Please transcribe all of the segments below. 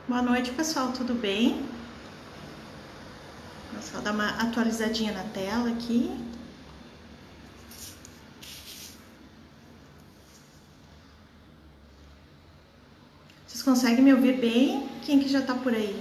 Boa noite, pessoal, tudo bem? Vou só dar uma atualizadinha na tela aqui. Vocês conseguem me ouvir bem? Quem que já tá por aí?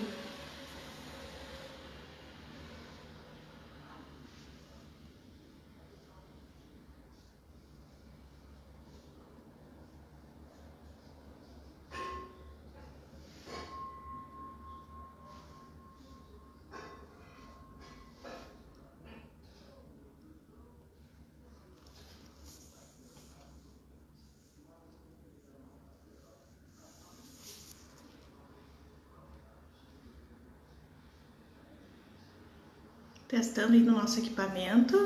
Testando aí no nosso equipamento.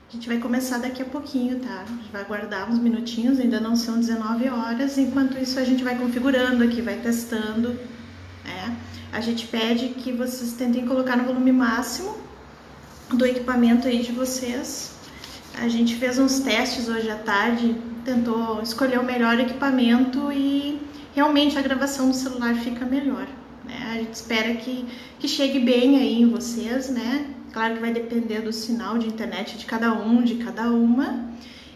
A gente vai começar daqui a pouquinho, tá? A gente vai aguardar uns minutinhos, ainda não são 19 horas. Enquanto isso, a gente vai configurando aqui, vai testando, né? A gente pede que vocês tentem colocar no volume máximo do equipamento aí de vocês. A gente fez uns testes hoje à tarde, tentou escolher o melhor equipamento e realmente a gravação do celular fica melhor, né? A gente espera que chegue bem aí em vocês, né? Claro que vai depender do sinal de internet de cada um, de cada uma.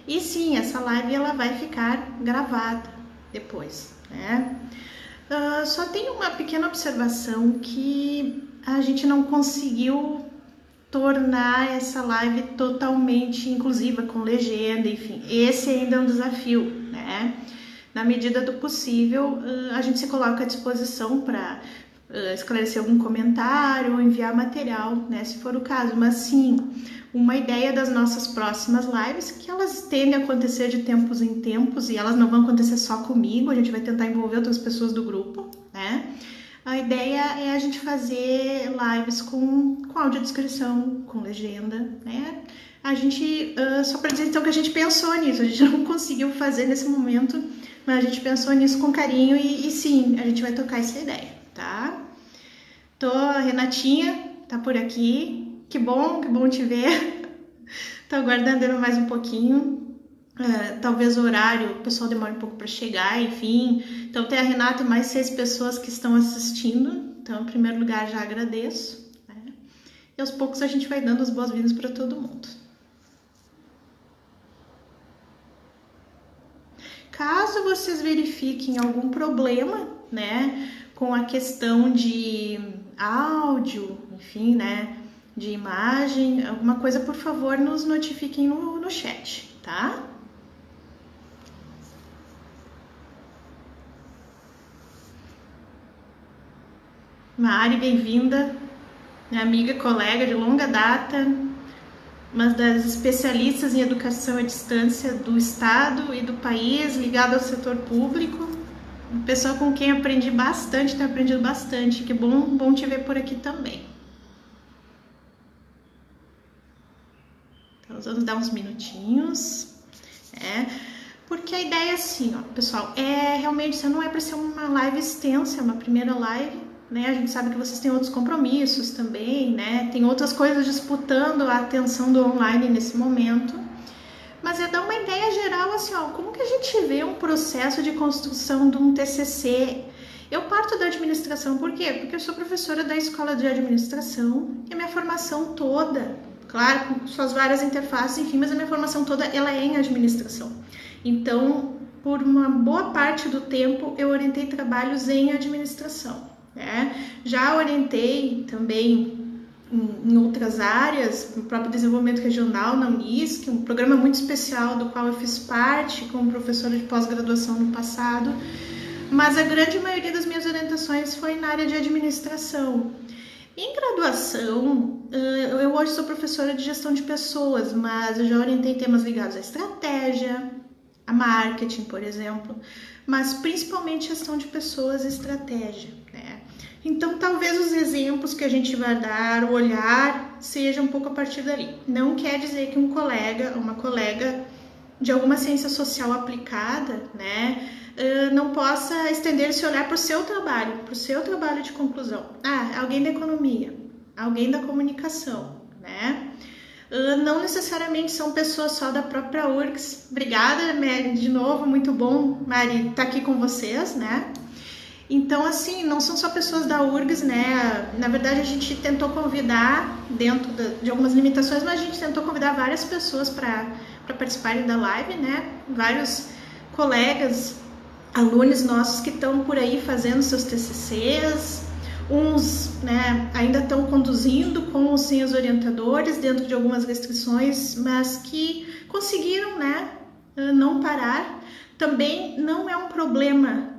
E sim, essa live ela vai ficar gravada depois, né? Só tem uma pequena observação que a gente não conseguiu tornar essa live totalmente inclusiva, com legenda, enfim. Esse ainda é um desafio, né? Na medida do possível, a gente se coloca à disposição para esclarecer algum comentário ou enviar material, né, se for o caso. Mas sim, uma ideia das nossas próximas lives, que elas tendem a acontecer de tempos em tempos e elas não vão acontecer só comigo, a gente vai tentar envolver outras pessoas do grupo, né? A ideia é a gente fazer lives com audiodescrição, com legenda, né? A gente, só para dizer então que a gente pensou nisso, a gente não conseguiu fazer nesse momento, mas a gente pensou nisso com carinho e sim, a gente vai tocar essa ideia, tá? A Renatinha tá por aqui, que bom te ver. Tô aguardando mais um pouquinho. Talvez o horário, o pessoal demore um pouco para chegar, enfim. Então tem a Renata e mais 6 pessoas que estão assistindo. Então, em primeiro lugar, já agradeço, né? E aos poucos a gente vai dando as boas-vindas para todo mundo. Caso vocês verifiquem algum problema, né, com a questão de áudio, enfim, né, de imagem, alguma coisa, por favor, nos notifiquem no chat, tá? Mari, bem-vinda, minha amiga, colega de longa data, uma das especialistas em educação à distância do estado e do país, ligada ao setor público, uma pessoa com quem aprendi bastante, tenho aprendido bastante, que bom te ver por aqui também. Então, vamos dar uns minutinhos, porque a ideia é assim, ó, pessoal, realmente, isso não é para ser uma live extensa, é uma primeira live, né? A gente sabe que vocês têm outros compromissos também, né? Tem outras coisas disputando a atenção do online nesse momento. Mas é dar uma ideia geral, assim, ó, como que a gente vê um processo de construção de um TCC? Eu parto da administração, por quê? Porque eu sou professora da escola de administração e a minha formação toda, claro, com suas várias interfaces, enfim, mas a minha formação toda, ela é em administração. Então, por uma boa parte do tempo, eu orientei trabalhos em administração, né? Já orientei também em outras áreas, no próprio desenvolvimento regional na Unisc, um programa muito especial do qual eu fiz parte como professora de pós-graduação no passado, mas a grande maioria das minhas orientações foi na área de administração. Em graduação, eu hoje sou professora de gestão de pessoas, mas eu já orientei temas ligados à estratégia, a marketing, por exemplo, mas principalmente gestão de pessoas e estratégia, né? Então, talvez os exemplos que a gente vai dar, o olhar, seja um pouco a partir dali. Não quer dizer que um colega, uma colega de alguma ciência social aplicada, né, não possa estender esse olhar para o seu trabalho de conclusão. Alguém da economia, alguém da comunicação, né? Não necessariamente são pessoas só da própria URGS. Obrigada, Mary, de novo, muito bom, Mari, estar aqui com vocês, né? Então, assim, não são só pessoas da URGS, né? Na verdade, a gente tentou convidar, dentro de algumas limitações, mas a gente tentou convidar várias pessoas para participarem da live, né? Vários colegas, alunos nossos que estão por aí fazendo seus TCCs, uns, né, ainda estão conduzindo com ou sem os orientadores dentro de algumas restrições, mas que conseguiram, né, não parar. Também não é um problema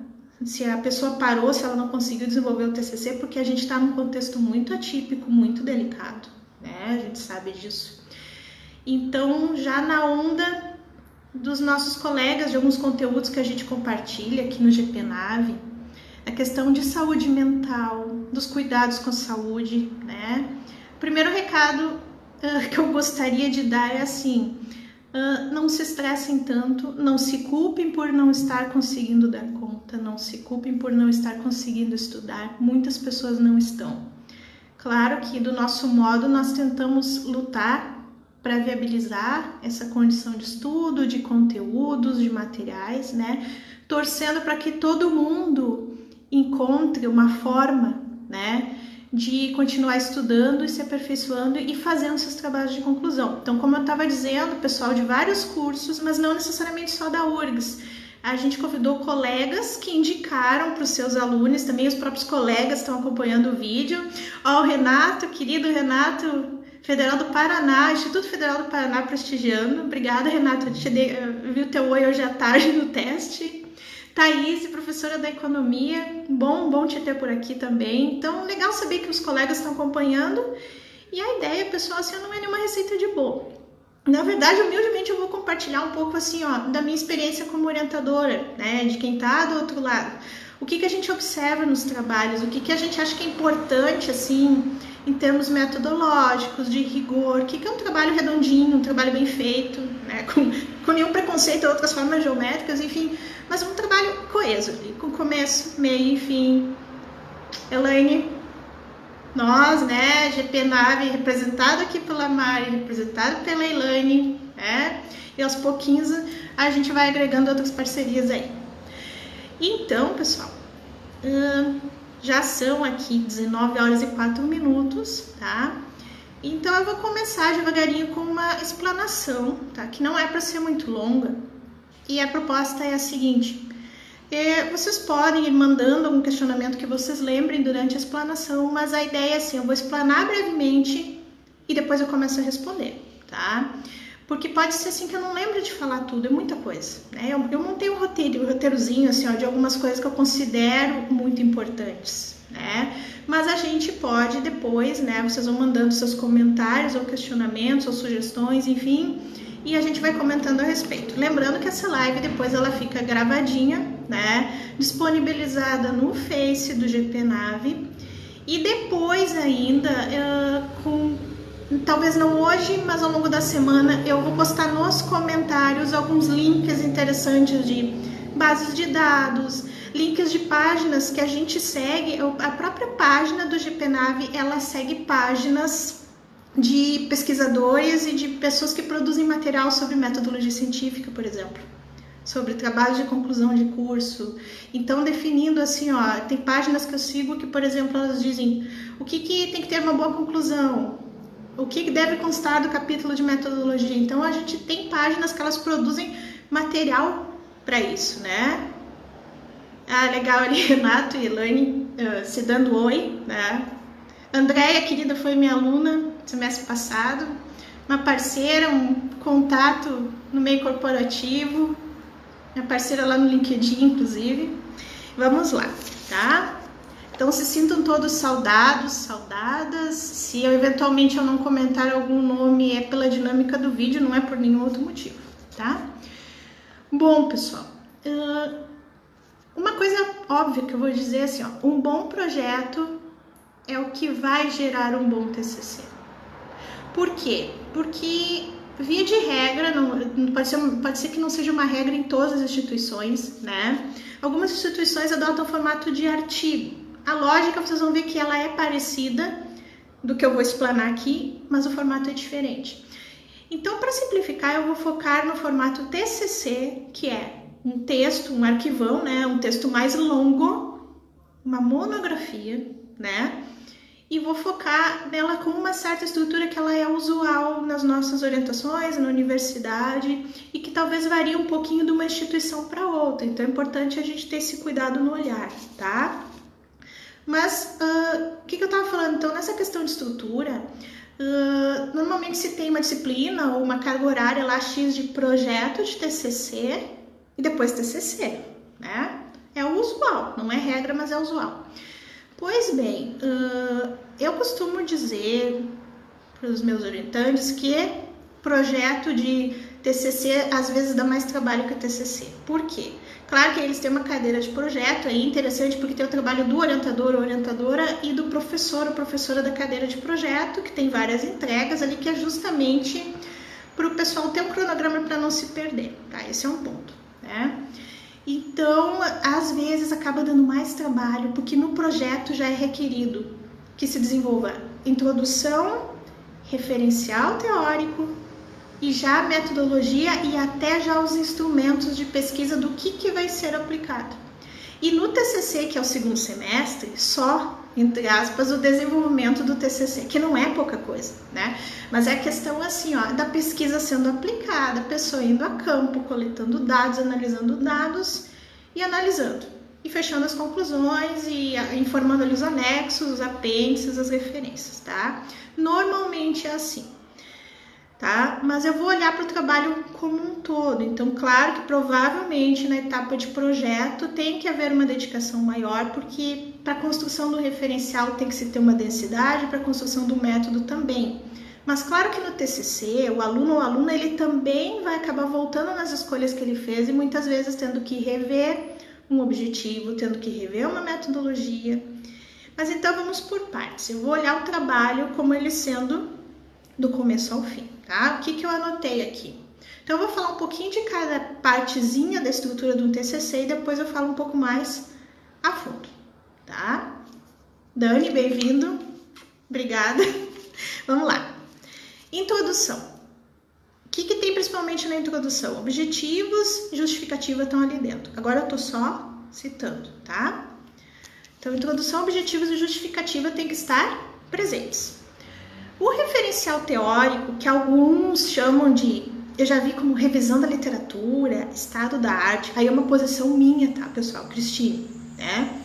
se a pessoa parou, se ela não conseguiu desenvolver o TCC, porque a gente está num contexto muito atípico, muito delicado, né, a gente sabe disso. Então, já na onda dos nossos colegas, de alguns conteúdos que a gente compartilha aqui no GPNAV, a questão de saúde mental, dos cuidados com a saúde, né? O primeiro recado que eu gostaria de dar é assim, não se estressem tanto, não se culpem por não estar conseguindo dar conta, não se culpem por não estar conseguindo estudar, muitas pessoas não estão. Claro que do nosso modo nós tentamos lutar para viabilizar essa condição de estudo, de conteúdos, de materiais, né? Torcendo para que todo mundo encontre uma forma, né, de continuar estudando e se aperfeiçoando e fazendo seus trabalhos de conclusão. Então, como eu estava dizendo, pessoal de vários cursos, mas não necessariamente só da URGS, a gente convidou colegas que indicaram para os seus alunos, também os próprios colegas estão acompanhando o vídeo. Ó, o Renato, querido Renato, Federal do Paraná, Instituto Federal do Paraná prestigiando. Obrigada, Renato, eu vi o teu oi hoje à tarde no teste. Thaís, professora da economia, bom te ter por aqui também. Então, legal saber que os colegas estão acompanhando. E a ideia, pessoal, assim, não é nenhuma receita de bolo. Na verdade, humildemente, eu vou compartilhar um pouco, assim, ó, da minha experiência como orientadora, né, de quem tá do outro lado. O que a gente observa nos trabalhos, o que a gente acha que é importante, assim, em termos metodológicos, de rigor, o que é um trabalho redondinho, um trabalho bem feito, né, com nenhum preconceito a outras formas geométricas, enfim, mas um trabalho coeso, com começo, meio e fim. Elaine, nós, né, GPNAV, representado aqui pela Mari, representado pela Elaine, né, e aos pouquinhos a gente vai agregando outras parcerias aí. Então, pessoal, já são aqui 19 horas e 4 minutos, tá? Então eu vou começar devagarinho com uma explanação, tá? Que não é para ser muito longa. E a proposta é a seguinte: vocês podem ir mandando algum questionamento que vocês lembrem durante a explanação, mas a ideia é assim, eu vou explanar brevemente e depois eu começo a responder, tá? Porque pode ser assim que eu não lembro de falar tudo, é muita coisa, né? Eu montei um roteirozinho assim, ó, de algumas coisas que eu considero muito importantes, né? Mas a gente pode depois, né? Vocês vão mandando seus comentários ou questionamentos ou sugestões, enfim, e a gente vai comentando a respeito. Lembrando que essa live depois ela fica gravadinha, né? Disponibilizada no Face do GPNAV e depois ainda talvez não hoje, mas ao longo da semana eu vou postar nos comentários alguns links interessantes de bases de dados, links de páginas que a gente segue. A própria página do GPNAV, ela segue páginas de pesquisadores e de pessoas que produzem material sobre metodologia científica, por exemplo, sobre trabalho de conclusão de curso. Então, definindo assim, ó, tem páginas que eu sigo que, por exemplo, elas dizem o que tem que ter uma boa conclusão, o que deve constar do capítulo de metodologia. Então, a gente tem páginas que elas produzem material para isso, né? Legal ali, Renato e Elaine se dando oi, né? Andréia, querida, foi minha aluna semestre passado, uma parceira, um contato no meio corporativo, minha parceira lá no LinkedIn, inclusive. Vamos lá, tá? Então, se sintam todos saudados, saudadas. Se eventualmente eu não comentar algum nome, é pela dinâmica do vídeo, não é por nenhum outro motivo, tá? Bom, pessoal, uma coisa óbvia que eu vou dizer assim, ó, um bom projeto é o que vai gerar um bom TCC. Por quê? Porque via de regra, não, pode ser que não seja uma regra em todas as instituições, né? Algumas instituições adotam o formato de artigo. A lógica, vocês vão ver que ela é parecida do que eu vou explanar aqui, mas o formato é diferente. Então, para simplificar, eu vou focar no formato TCC, que é um texto, um arquivão, né? Um texto mais longo, uma monografia, né? E vou focar nela com uma certa estrutura que ela é usual nas nossas orientações, na universidade, e que talvez varie um pouquinho de uma instituição para outra. Então, é importante a gente ter esse cuidado no olhar, tá? Mas, o que eu estava falando? Então, nessa questão de estrutura, normalmente se tem uma disciplina ou uma carga horária lá X de projeto de TCC e depois TCC, né? É o usual, não é regra, mas é usual. Pois bem, eu costumo dizer para os meus orientantes que projeto de TCC às vezes dá mais trabalho que o TCC. Por quê? Claro que eles têm uma cadeira de projeto, é interessante porque tem o trabalho do orientador ou orientadora e do professor ou professora da cadeira de projeto, que tem várias entregas ali, que é justamente para o pessoal ter um cronograma para não se perder, tá? Esse é um ponto, né? Então, às vezes acaba dando mais trabalho, porque no projeto já é requerido que se desenvolva introdução, referencial teórico, e já a metodologia e até já os instrumentos de pesquisa do que vai ser aplicado. E no TCC, que é o segundo semestre, só, entre aspas, o desenvolvimento do TCC, que não é pouca coisa, né? Mas é a questão assim, ó, da pesquisa sendo aplicada, a pessoa indo a campo, coletando dados, analisando dados e analisando. E fechando as conclusões e informando ali os anexos, os apêndices, as referências, tá? Normalmente é assim. Tá? Mas eu vou olhar para o trabalho como um todo. Então, claro que provavelmente na etapa de projeto tem que haver uma dedicação maior, porque para a construção do referencial tem que se ter uma densidade, para a construção do método também. Mas claro que no TCC, o aluno ou a aluna, ele também vai acabar voltando nas escolhas que ele fez e muitas vezes tendo que rever um objetivo, tendo que rever uma metodologia. Mas então vamos por partes. Eu vou olhar o trabalho como ele sendo do começo ao fim. Tá? O que eu anotei aqui? Então, eu vou falar um pouquinho de cada partezinha da estrutura do TCC e depois eu falo um pouco mais a fundo, tá? Dani, bem-vindo. Obrigada. Vamos lá. Introdução. O que tem principalmente na introdução? Objetivos e justificativa estão ali dentro. Agora eu tô só citando, tá? Então, introdução, objetivos e justificativa tem que estar presentes. O referencial teórico, que alguns chamam de, eu já vi como revisão da literatura, estado da arte, aí é uma posição minha, tá, pessoal, Cristine, né?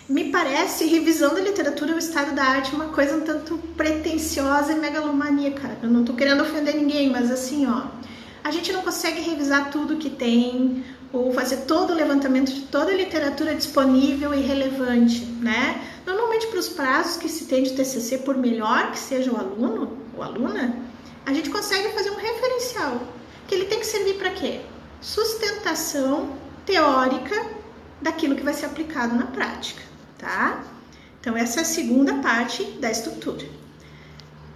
Me parece revisão da literatura ou estado da arte uma coisa um tanto pretensiosa e megalomaníaca. Eu não tô querendo ofender ninguém, mas assim, ó, a gente não consegue revisar tudo que tem, ou fazer todo o levantamento de toda a literatura disponível e relevante, né? Normalmente, para os prazos que se tem de TCC, por melhor que seja o aluno ou aluna, a gente consegue fazer um referencial, que ele tem que servir para quê? Sustentação teórica daquilo que vai ser aplicado na prática, tá? Então, essa é a segunda parte da estrutura.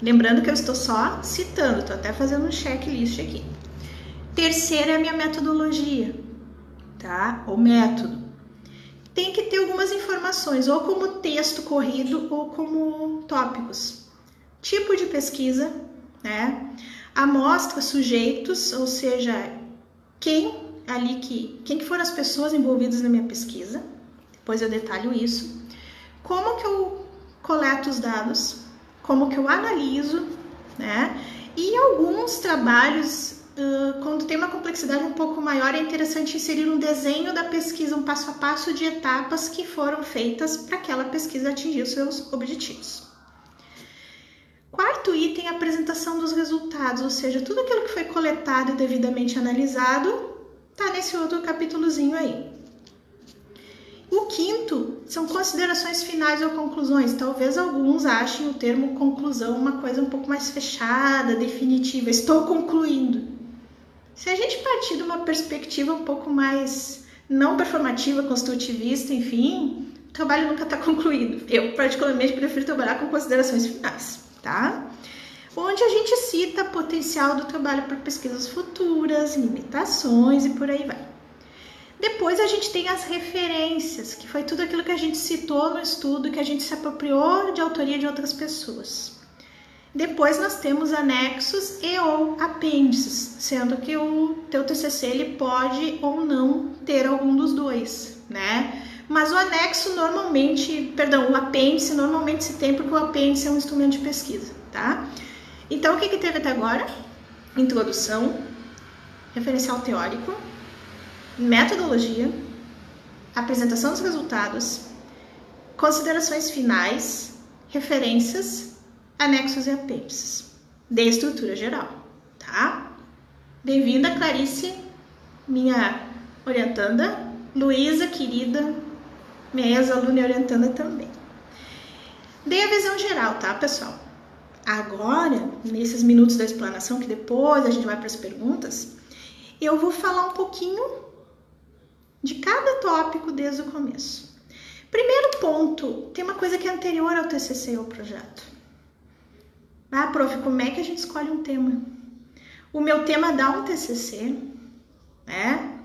Lembrando que eu estou só citando, estou até fazendo um checklist aqui. Terceira é a minha metodologia, tá? O método. Tem que ter algumas informações, ou como texto corrido, ou como tópicos. Tipo de pesquisa, né? Amostra, sujeitos, ou seja, quem que foram as pessoas envolvidas na minha pesquisa. Depois eu detalho isso. Como que eu coleto os dados, como que eu analiso, né? E alguns trabalhos, quando tem uma complexidade um pouco maior, é interessante inserir um desenho da pesquisa, um passo a passo de etapas que foram feitas para aquela pesquisa atingir os seus objetivos. Quarto item, a apresentação dos resultados, ou seja, tudo aquilo que foi coletado e devidamente analisado está nesse outro capítulozinho aí. O quinto são considerações finais ou conclusões. Talvez alguns achem o termo conclusão uma coisa um pouco mais fechada, definitiva. Estou concluindo. Se a gente partir de uma perspectiva um pouco mais não performativa, construtivista, enfim, o trabalho nunca está concluído. Eu, particularmente, prefiro trabalhar com considerações finais, tá? onde a gente cita potencial do trabalho para pesquisas futuras, limitações e por aí vai. Depois a gente tem as referências, que foi tudo aquilo que a gente citou no estudo, que a gente se apropriou de autoria de outras pessoas. Depois nós temos anexos e ou apêndices, sendo que o teu TCC ele pode ou não ter algum dos dois, né? Mas o anexo normalmente, o apêndice normalmente se tem porque o apêndice é um instrumento de pesquisa, tá? Então o que teve até agora? Introdução, referencial teórico, metodologia, apresentação dos resultados, considerações finais, referências, anexos e apêndices, de estrutura geral, tá? Bem-vinda, Clarice, minha orientanda, Luísa, querida, minha ex-aluna e orientanda também. Dei a visão geral, tá, pessoal? Agora, nesses minutos da explanação, que depois a gente vai para as perguntas, eu vou falar um pouquinho de cada tópico desde o começo. Primeiro ponto, tem uma coisa que é anterior ao TCC, ao projeto. Ah, prof, como é que a gente escolhe um tema? O meu tema dá um TCC, né?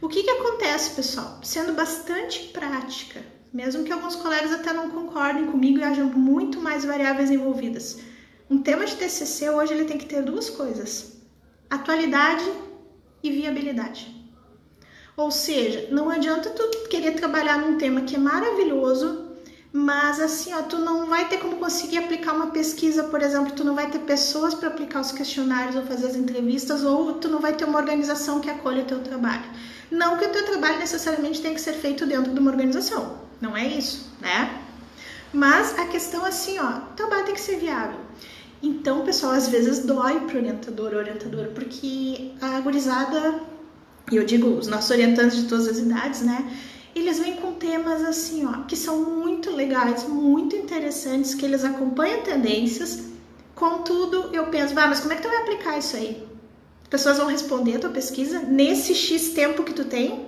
O que acontece, pessoal? Sendo bastante prática, mesmo que alguns colegas até não concordem comigo e hajam muito mais variáveis envolvidas. Um tema de TCC hoje ele tem que ter duas coisas: atualidade e viabilidade. Ou seja, não adianta tu querer trabalhar num tema que é maravilhoso, mas assim, ó, tu não vai ter como conseguir aplicar uma pesquisa, por exemplo, tu não vai ter pessoas para aplicar os questionários ou fazer as entrevistas, ou tu não vai ter uma organização que acolha o teu trabalho. Não que o teu trabalho necessariamente tenha que ser feito dentro de uma organização, não é isso, né? Mas a questão assim, ó, o trabalho tem que ser viável. Então, pessoal, às vezes dói pro orientador ou orientadora, porque a gurizada, e eu digo os nossos orientantes de todas as idades, né? Eles vêm com temas assim, ó, que são muito legais, muito interessantes, que eles acompanham tendências. Contudo, eu penso, mas como é que tu vai aplicar isso aí? As pessoas vão responder a tua pesquisa nesse X tempo que tu tem?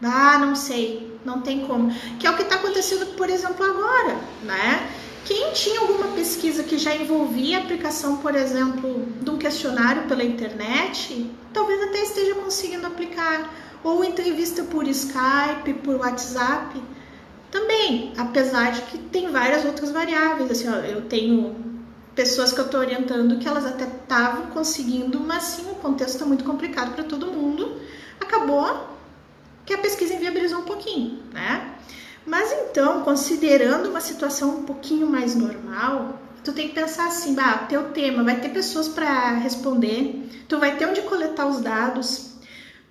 Não sei, não tem como. Que é o que está acontecendo, por exemplo, agora, né? Quem tinha alguma pesquisa que já envolvia a aplicação, por exemplo, de um questionário pela internet, talvez até esteja conseguindo aplicar, ou entrevista por Skype, por WhatsApp, também, apesar de que tem várias outras variáveis. Assim, ó, eu tenho pessoas que eu estou orientando que elas até estavam conseguindo, mas sim, o contexto está muito complicado para todo mundo, acabou que a pesquisa inviabilizou um pouquinho, né? Mas então, considerando uma situação um pouquinho mais normal, tu tem que pensar assim, teu tema vai ter pessoas para responder, tu vai ter onde coletar os dados,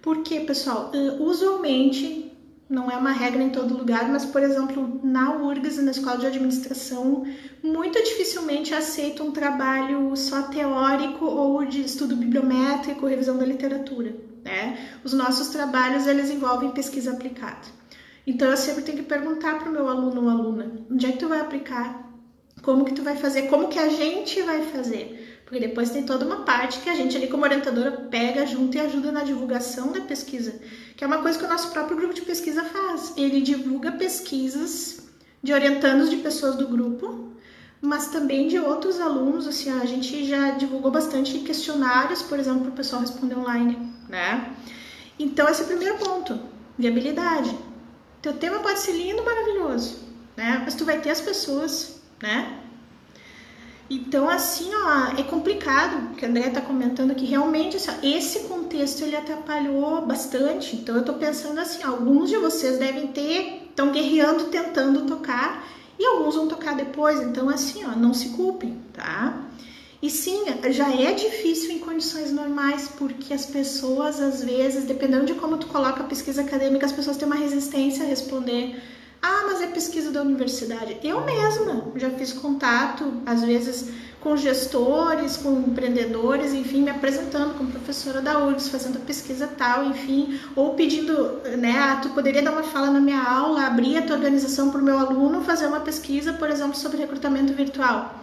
porque, pessoal, usualmente, não é uma regra em todo lugar, mas, por exemplo, na URGS e na Escola de Administração, muito dificilmente aceita um trabalho só teórico ou de estudo bibliométrico, revisão da literatura, né? Os nossos trabalhos, eles envolvem pesquisa aplicada. Então, eu sempre tenho que perguntar para o meu aluno ou aluna, onde é que tu vai aplicar? Como que tu vai fazer? Como que a gente vai fazer? Porque depois tem toda uma parte que a gente ali como orientadora pega junto e ajuda na divulgação da pesquisa, que é uma coisa que o nosso próprio grupo de pesquisa faz. Ele divulga pesquisas de orientandos de pessoas do grupo, mas também de outros alunos. Assim, a gente já divulgou bastante questionários, por exemplo, para o pessoal responder online, né? Então, esse é o primeiro ponto, viabilidade. Teu tema pode ser lindo, maravilhoso, né? Mas tu vai ter as pessoas, né? Então, assim, ó, é complicado, que a Andrea tá comentando aqui, realmente, assim, esse contexto, ele atrapalhou bastante. Então, eu tô pensando assim, alguns de vocês estão guerreando, tentando tocar, e alguns vão tocar depois. Então, assim, ó, não se culpem, tá? E sim, já é difícil em condições normais, porque as pessoas, às vezes, dependendo de como tu coloca a pesquisa acadêmica, as pessoas têm uma resistência a responder. Mas é pesquisa da universidade. Eu mesma já fiz contato, às vezes, com gestores, com empreendedores, enfim, me apresentando como professora da URGS, fazendo a pesquisa tal, enfim, ou pedindo, né, tu poderia dar uma fala na minha aula, abrir a tua organização para o meu aluno fazer uma pesquisa, por exemplo, sobre recrutamento virtual.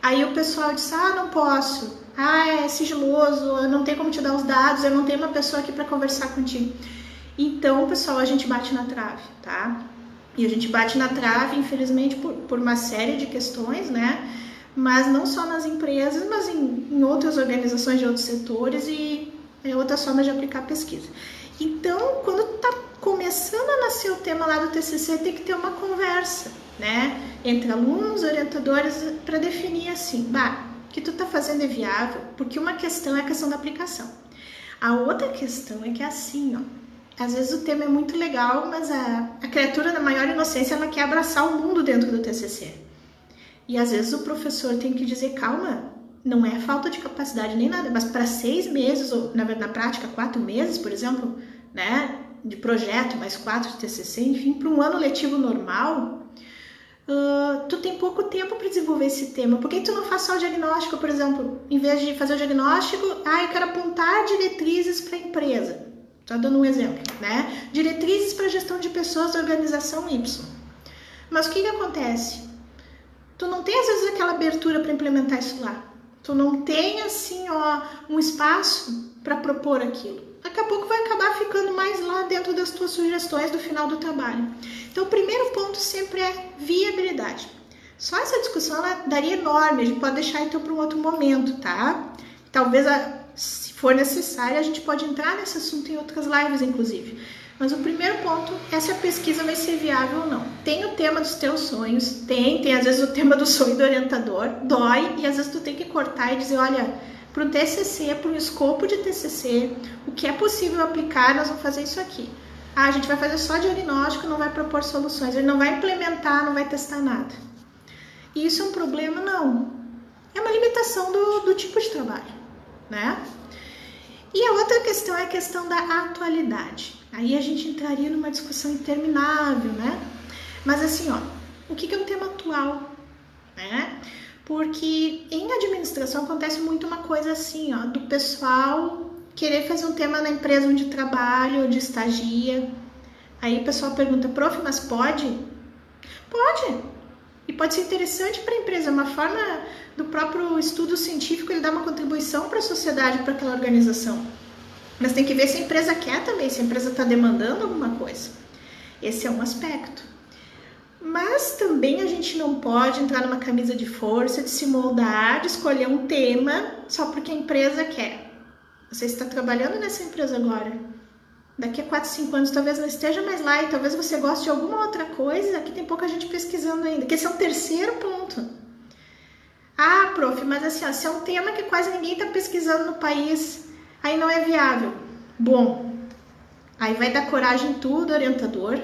Aí o pessoal disse, não posso, é sigiloso, eu não tenho como te dar os dados, eu não tenho uma pessoa aqui para conversar contigo. Então, pessoal, a gente bate na trave, tá? E a gente bate na trave, infelizmente, por uma série de questões, né? mas não só nas empresas, mas em outras organizações de outros setores e outras formas de aplicar pesquisa. Então, quando está começando a nascer o tema lá do TCC, tem que ter uma conversa, né, entre alunos, orientadores, para definir assim, o que tu está fazendo é viável, porque uma questão é a questão da aplicação. A outra questão é que é assim, às vezes o tema é muito legal, mas a criatura na maior inocência, ela quer abraçar o mundo dentro do TCC. E às vezes o professor tem que dizer, calma, não é falta de capacidade nem nada, mas para 6 meses, ou na prática 4 meses, por exemplo, né, de projeto, mais 4 de TCC, enfim, para um ano letivo normal, tu tem pouco tempo para desenvolver esse tema. Por que tu não faz só o diagnóstico, por exemplo? Em vez de fazer o diagnóstico, eu quero apontar diretrizes para a empresa. Estou dando um exemplo, né? Diretrizes para a gestão de pessoas da organização Y. Mas o que acontece? Tu não tem, às vezes, aquela abertura para implementar isso lá. Tu não tem, assim, um espaço para propor aquilo. Daqui a pouco vai acabar ficando mais lá dentro das tuas sugestões do final do trabalho. Então, o primeiro ponto sempre é viabilidade. Só essa discussão ela daria enorme, a gente pode deixar então para um outro momento, tá? Talvez, se for necessário, a gente pode entrar nesse assunto em outras lives, inclusive. Mas o primeiro ponto é se a pesquisa vai ser viável ou não. Tem o tema dos teus sonhos, tem às vezes o tema do sonho do orientador, dói, e às vezes tu tem que cortar e dizer, olha, para o TCC, para o escopo de TCC, o que é possível aplicar, nós vamos fazer isso aqui. A gente vai fazer só diagnóstico, não vai propor soluções, ele não vai implementar, não vai testar nada. E isso é um problema? Não. É uma limitação do tipo de trabalho, né? E a outra questão é a questão da atualidade. Aí a gente entraria numa discussão interminável, né? Mas assim, o que é um tema atual, né? Porque em administração acontece muito uma coisa assim, do pessoal querer fazer um tema na empresa onde trabalha, onde estagia. Aí o pessoal pergunta, prof, mas pode? Pode. E pode ser interessante para a empresa, uma forma do próprio estudo científico, ele dá uma contribuição para a sociedade, para aquela organização. Mas tem que ver se a empresa quer também, se a empresa está demandando alguma coisa. Esse é um aspecto. Mas também a gente não pode entrar numa camisa de força, de se moldar, de escolher um tema só porque a empresa quer. Você está trabalhando nessa empresa agora. Daqui a 4, 5 anos talvez não esteja mais lá e talvez você goste de alguma outra coisa que tem pouca gente pesquisando ainda. Que esse é um terceiro ponto. Prof, mas assim, se é um tema que quase ninguém está pesquisando no país, aí não é viável. Bom, aí vai dar coragem tudo, orientador,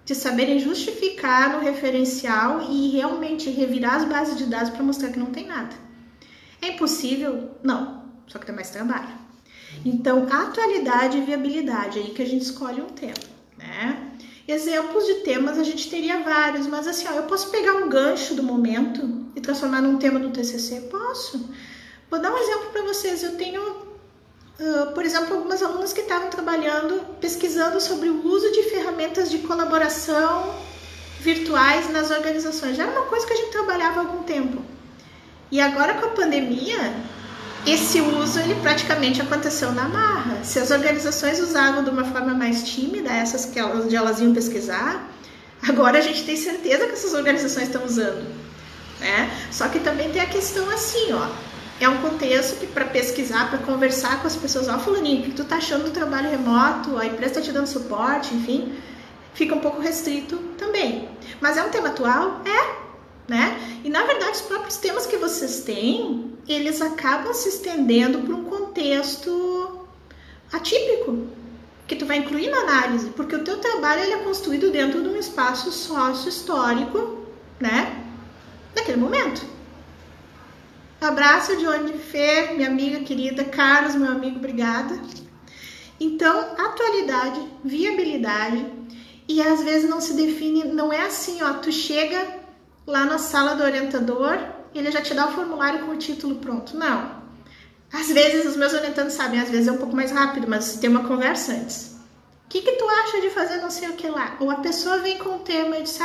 de saberem justificar no referencial e realmente revirar as bases de dados para mostrar que não tem nada. É impossível? Não, só que tem mais trabalho. Então, atualidade e viabilidade, aí que a gente escolhe um tema, né? Exemplos de temas a gente teria vários, mas assim, eu posso pegar um gancho do momento e transformar num tema do TCC? Posso. Vou dar um exemplo para vocês. Eu tenho, por exemplo, algumas alunas que estavam trabalhando, pesquisando sobre o uso de ferramentas de colaboração virtuais nas organizações. Já era uma coisa que a gente trabalhava há algum tempo. E agora com a pandemia, esse uso ele praticamente aconteceu na marra. Se as organizações usavam de uma forma mais tímida, essas que onde elas iam pesquisar, agora a gente tem certeza que essas organizações estão usando, né? Só que também tem a questão assim, é um contexto que para pesquisar, para conversar com as pessoas, fulaninho, o que tu tá achando do trabalho remoto, a empresa tá te dando suporte, enfim, fica um pouco restrito também. Mas é um tema atual? Né? E na verdade os próprios temas que vocês têm, eles acabam se estendendo para um contexto atípico que tu vai incluir na análise, porque o teu trabalho ele é construído dentro de um espaço sócio-histórico, né? Naquele momento. Um abraço de onde Fer, minha amiga querida, Carlos, meu amigo, obrigada. Então, atualidade, viabilidade, e às vezes não se define, não é assim, tu chega lá na sala do orientador, ele já te dá o formulário com o título pronto. Não. Às vezes, os meus orientandos sabem, às vezes é um pouco mais rápido, mas tem uma conversa antes. O que tu acha de fazer não sei o que lá? Ou a pessoa vem com o tema e diz,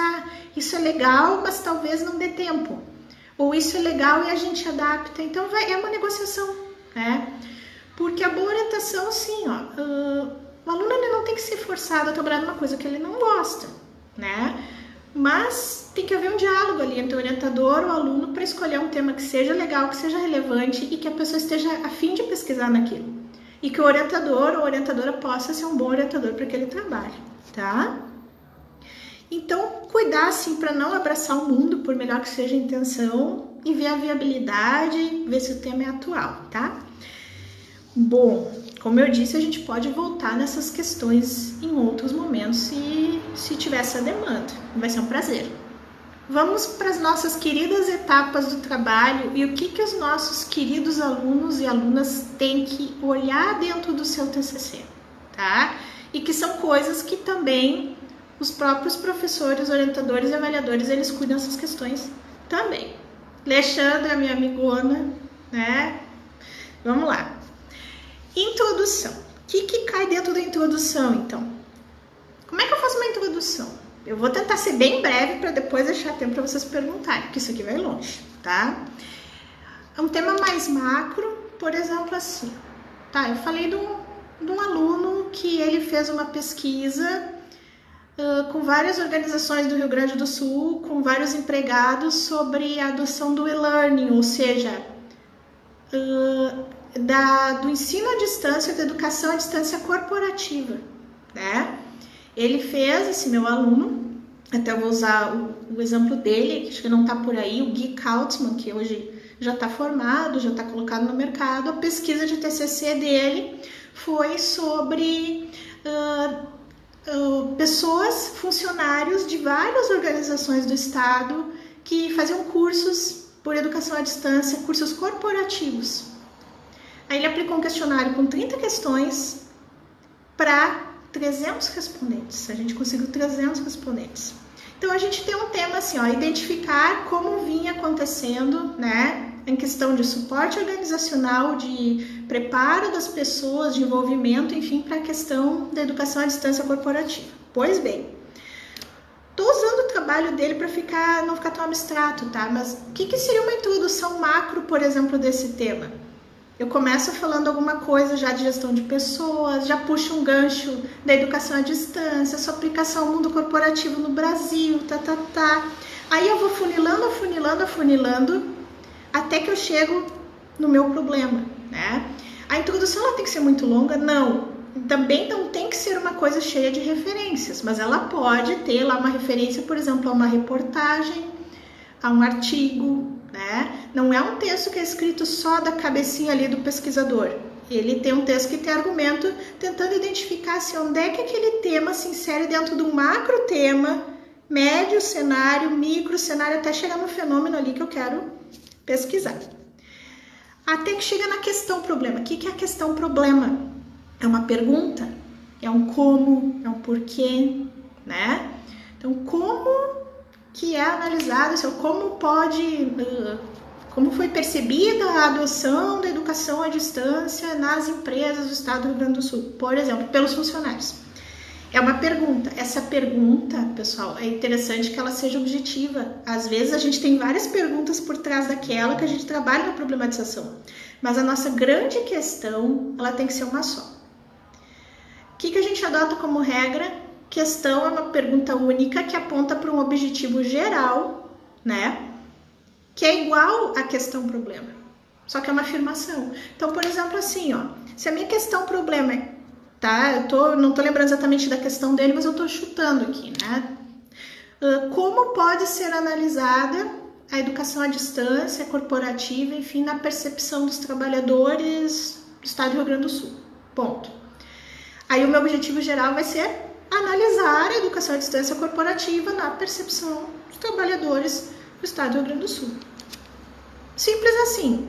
isso é legal, mas talvez não dê tempo. Ou isso é legal e a gente adapta. Então, é uma negociação, né? Porque a boa orientação, assim, o aluno ele não tem que ser forçado a trabalhar numa coisa que ele não gosta, né? Mas tem que haver um diálogo ali entre o orientador e o aluno para escolher um tema que seja legal, que seja relevante e que a pessoa esteja a fim de pesquisar naquilo. E que o orientador ou a orientadora possa ser um bom orientador para aquele trabalho, tá? Então, cuidar assim para não abraçar o mundo, por melhor que seja a intenção, e ver a viabilidade, ver se o tema é atual, tá? Bom, como eu disse, a gente pode voltar nessas questões em outros momentos se tiver essa demanda. Vai ser um prazer. Vamos para as nossas queridas etapas do trabalho e o que os nossos queridos alunos e alunas têm que olhar dentro do seu TCC, tá? E que são coisas que também os próprios professores, orientadores e avaliadores, eles cuidam dessas questões também. Alexandra, minha amigona, né? Vamos lá. Introdução. O que cai dentro da introdução, então? Como é que eu faço uma introdução? Eu vou tentar ser bem breve para depois deixar tempo para vocês perguntarem, porque isso aqui vai longe, tá? É um tema mais macro, por exemplo, assim. Tá, eu falei de um aluno que ele fez uma pesquisa com várias organizações do Rio Grande do Sul, com vários empregados, sobre a adoção do e-learning, ou seja, do ensino à distância, da educação à distância corporativa, né? Ele fez, esse meu aluno, até eu vou usar o exemplo dele, que acho que não está por aí, o Gui Kautzmann, que hoje já está formado, já está colocado no mercado. A pesquisa de TCC dele foi sobre pessoas, funcionários de várias organizações do Estado que faziam cursos por educação à distância, cursos corporativos. Aí ele aplicou um questionário com 30 questões para 300 respondentes. A gente conseguiu 300 respondentes. Então a gente tem um tema assim, ó, identificar como vinha acontecendo, né, em questão de suporte organizacional, de preparo das pessoas, de envolvimento, enfim, para a questão da educação à distância corporativa. Pois bem, estou usando o trabalho dele para não ficar tão abstrato, tá? Mas o que seria uma introdução macro, por exemplo, desse tema? Eu começo falando alguma coisa já de gestão de pessoas, já puxo um gancho da educação à distância, sua aplicação ao mundo corporativo no Brasil, Aí eu vou afunilando, até que eu chego no meu problema, né? A introdução ela tem que ser muito longa? Não. Também não tem que ser uma coisa cheia de referências, mas ela pode ter lá uma referência, por exemplo, a uma reportagem, a um artigo, né? Não é um texto que é escrito só da cabecinha ali do pesquisador. Ele tem um texto que tem argumento tentando identificar se onde é que aquele tema se insere dentro de um macro tema, médio cenário, micro cenário, até chegar no fenômeno ali que eu quero pesquisar. Até que chega na questão problema. O que é a questão problema? É uma pergunta? É um como? É um porquê? Né? Então, como que é analisado, como foi percebida a adoção da educação à distância nas empresas do Estado do Rio Grande do Sul, por exemplo, pelos funcionários. É uma pergunta. Essa pergunta, pessoal, é interessante que ela seja objetiva. Às vezes a gente tem várias perguntas por trás daquela que a gente trabalha na problematização, mas a nossa grande questão, ela tem que ser uma só. O que a gente adota como regra? Questão é uma pergunta única que aponta para um objetivo geral, né? Que é igual à questão problema, só que é uma afirmação. Então, por exemplo, assim, ó, se a minha questão problema é, tá? Não tô lembrando exatamente da questão dele, mas eu tô chutando aqui, né? Como pode ser analisada a educação à distância, corporativa, enfim, na percepção dos trabalhadores do Estado do Rio Grande do Sul? Ponto. Aí o meu objetivo geral vai ser analisar a educação à distância corporativa na percepção dos trabalhadores do Estado do Rio Grande do Sul. Simples assim.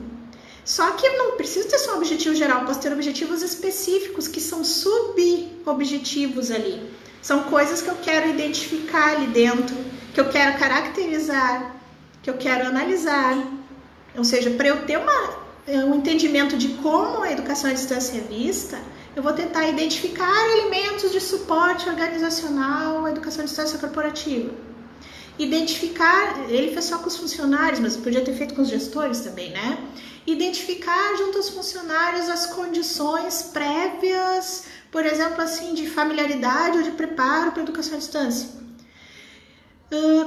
Só que eu não preciso ter só um objetivo geral, posso ter objetivos específicos que são sub-objetivos ali. São coisas que eu quero identificar ali dentro, que eu quero caracterizar, que eu quero analisar. Ou seja, para eu ter um entendimento de como a educação à distância é vista, eu vou tentar identificar elementos de suporte organizacional à educação à distância corporativa. Identificar, ele fez só com os funcionários, mas podia ter feito com os gestores também, né? Identificar junto aos funcionários as condições prévias, por exemplo, assim, de familiaridade ou de preparo para a educação à distância.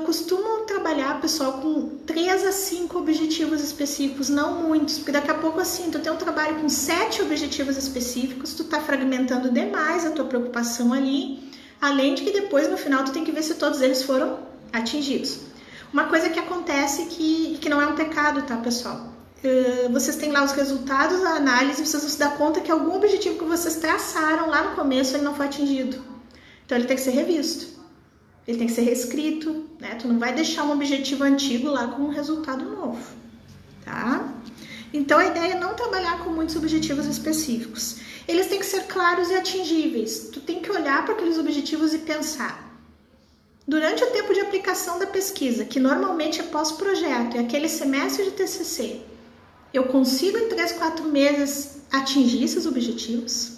Costumo trabalhar, pessoal, com 3 a 5 objetivos específicos, não muitos, porque daqui a pouco, assim, tu tem um trabalho com 7 objetivos específicos, tu tá fragmentando demais a tua preocupação ali, além de que depois, no final, tu tem que ver se todos eles foram atingidos. Uma coisa que acontece que não é um pecado, tá, pessoal? Vocês têm lá os resultados da análise, vocês vão se dar conta que algum objetivo que vocês traçaram lá no começo, ele não foi atingido. Então, ele tem que ser revisto. Ele tem que ser reescrito, né? Tu não vai deixar um objetivo antigo lá com um resultado novo, tá? Então, a ideia é não trabalhar com muitos objetivos específicos. Eles têm que ser claros e atingíveis. Tu tem que olhar para aqueles objetivos e pensar. Durante o tempo de aplicação da pesquisa, que normalmente é pós-projeto, é aquele semestre de TCC, eu consigo em 3, 4 meses atingir esses objetivos?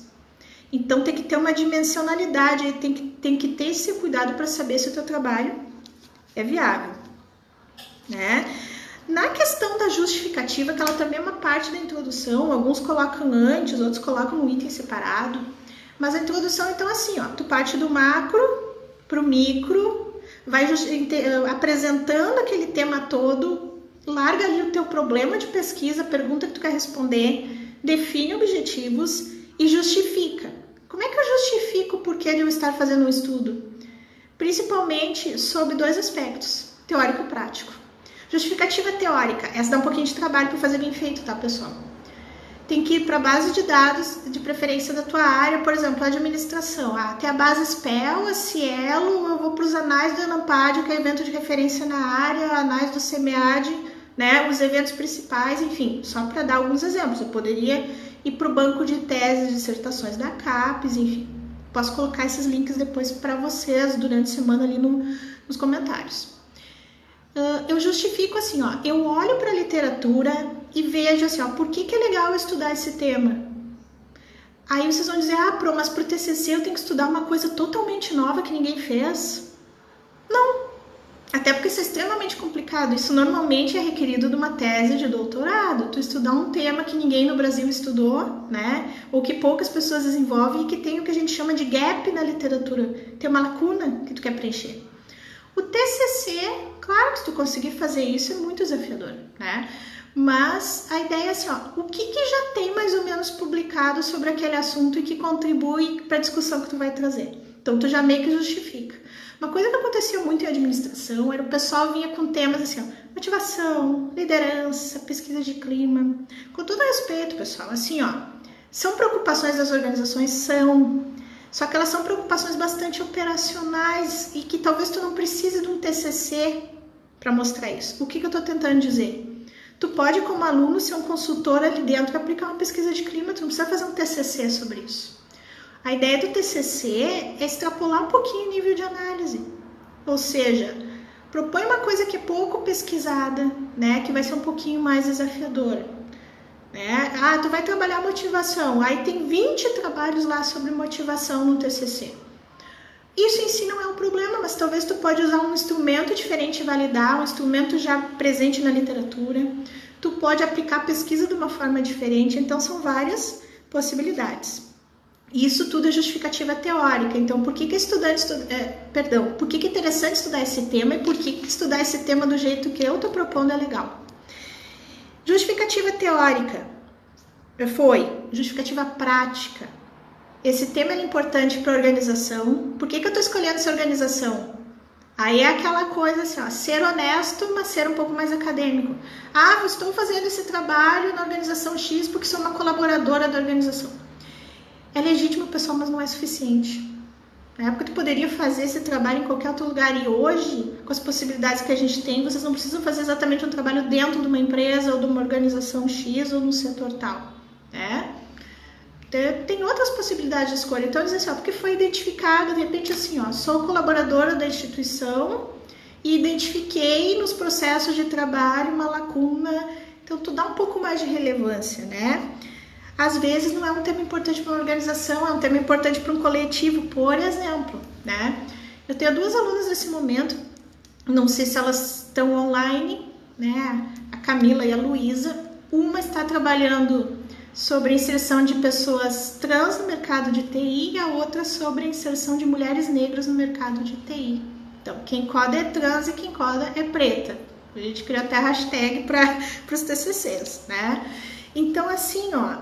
Então tem que ter uma dimensionalidade, tem que ter esse cuidado para saber se o teu trabalho é viável, né? Na questão da justificativa, que ela também é uma parte da introdução, alguns colocam antes, outros colocam um item separado, mas a introdução, então, assim, ó, tu parte do macro para o micro, vai apresentando aquele tema todo, larga ali o teu problema de pesquisa, pergunta que tu quer responder, define objetivos e justifica. Como é que eu justifico o porquê de eu estar fazendo um estudo? Principalmente sobre 2 aspectos, teórico e prático. Justificativa teórica, essa dá um pouquinho de trabalho para fazer bem feito, tá, pessoal? Tem que ir para a base de dados, de preferência da tua área, por exemplo, a administração. Tem a base SPEL, a Cielo, eu vou para os anais do ENAMPAD, que é evento de referência na área, anais do CEMEAD, né, os eventos principais, enfim, só para dar alguns exemplos. Eu poderia ir para o banco de teses e dissertações da CAPES, enfim. Posso colocar esses links depois para vocês durante a semana ali nos comentários. Eu justifico assim, ó, eu olho para a literatura e vejo assim, ó, por que é legal eu estudar esse tema? Aí vocês vão dizer, Pro, mas para o TCC eu tenho que estudar uma coisa totalmente nova que ninguém fez? Não, até porque isso é extremamente complicado, isso normalmente é requerido de uma tese de doutorado, tu estudar um tema que ninguém no Brasil estudou, né, ou que poucas pessoas desenvolvem e que tem o que a gente chama de gap na literatura, tem uma lacuna que tu quer preencher. O TCC, claro que se tu conseguir fazer isso é muito desafiador, né? Mas a ideia é assim, ó, o que já tem mais ou menos publicado sobre aquele assunto e que contribui para a discussão que tu vai trazer. Então, tu já meio que justifica. Uma coisa que acontecia muito em administração era o pessoal vinha com temas assim, ó, motivação, liderança, pesquisa de clima. Com todo respeito, pessoal, assim, ó, são preocupações das organizações? São. Só que elas são preocupações bastante operacionais e que talvez tu não precise de um TCC para mostrar isso. O que eu estou tentando dizer? Tu pode, como aluno, ser um consultor ali dentro e aplicar uma pesquisa de clima, tu não precisa fazer um TCC sobre isso. A ideia do TCC é extrapolar um pouquinho o nível de análise. Ou seja, propõe uma coisa que é pouco pesquisada, né, que vai ser um pouquinho mais desafiadora. Tu vai trabalhar motivação, aí tem 20 trabalhos lá sobre motivação no TCC. Isso em si não é um problema, mas talvez tu pode usar um instrumento diferente e validar, um instrumento já presente na literatura. Tu pode aplicar a pesquisa de uma forma diferente, então são várias possibilidades. Isso tudo é justificativa teórica, então por que é interessante estudar esse tema e por que estudar esse tema do jeito que eu estou propondo é legal. Justificativa teórica justificativa prática. Esse tema é importante para a organização. Por que eu estou escolhendo essa organização? Aí é aquela coisa assim, ó, ser honesto, mas ser um pouco mais acadêmico. Eu estou fazendo esse trabalho na organização X porque sou uma colaboradora da organização. É legítimo, pessoal, mas não é suficiente. Na época tu poderia fazer esse trabalho em qualquer outro lugar e hoje, com as possibilidades que a gente tem, vocês não precisam fazer exatamente um trabalho dentro de uma empresa ou de uma organização X ou no setor tal, né? Tem outras possibilidades de escolha. Então, dizer assim, porque foi identificado, de repente assim, sou colaboradora da instituição e identifiquei nos processos de trabalho uma lacuna, então tu dá um pouco mais de relevância, né? Às vezes não é um tema importante para uma organização, é um tema importante para um coletivo, por exemplo, né? Eu tenho 2 alunas nesse momento, não sei se elas estão online, né? A Camila e a Luísa. Uma está trabalhando sobre a inserção de pessoas trans no mercado de TI e a outra sobre a inserção de mulheres negras no mercado de TI. Então, quem coda é trans e quem coda é preta. A gente criou até hashtag para os TCCs, né? Então, assim, ó,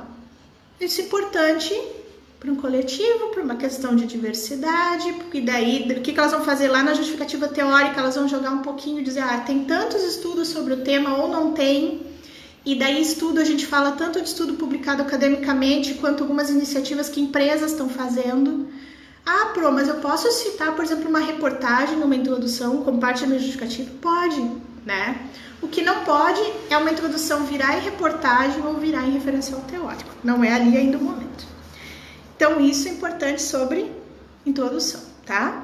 isso é importante para um coletivo, para uma questão de diversidade, porque daí, o que elas vão fazer lá na justificativa teórica? Elas vão jogar um pouquinho e dizer, tem tantos estudos sobre o tema ou não tem, e daí estudo, a gente fala tanto de estudo publicado academicamente, quanto algumas iniciativas que empresas estão fazendo. Pro, mas eu posso citar, por exemplo, uma reportagem numa introdução como parte da minha justificativa? Pode, né? O que não pode é uma introdução virar em reportagem ou virar em referencial teórico. Não é ali ainda o momento. Então, isso é importante sobre introdução, tá?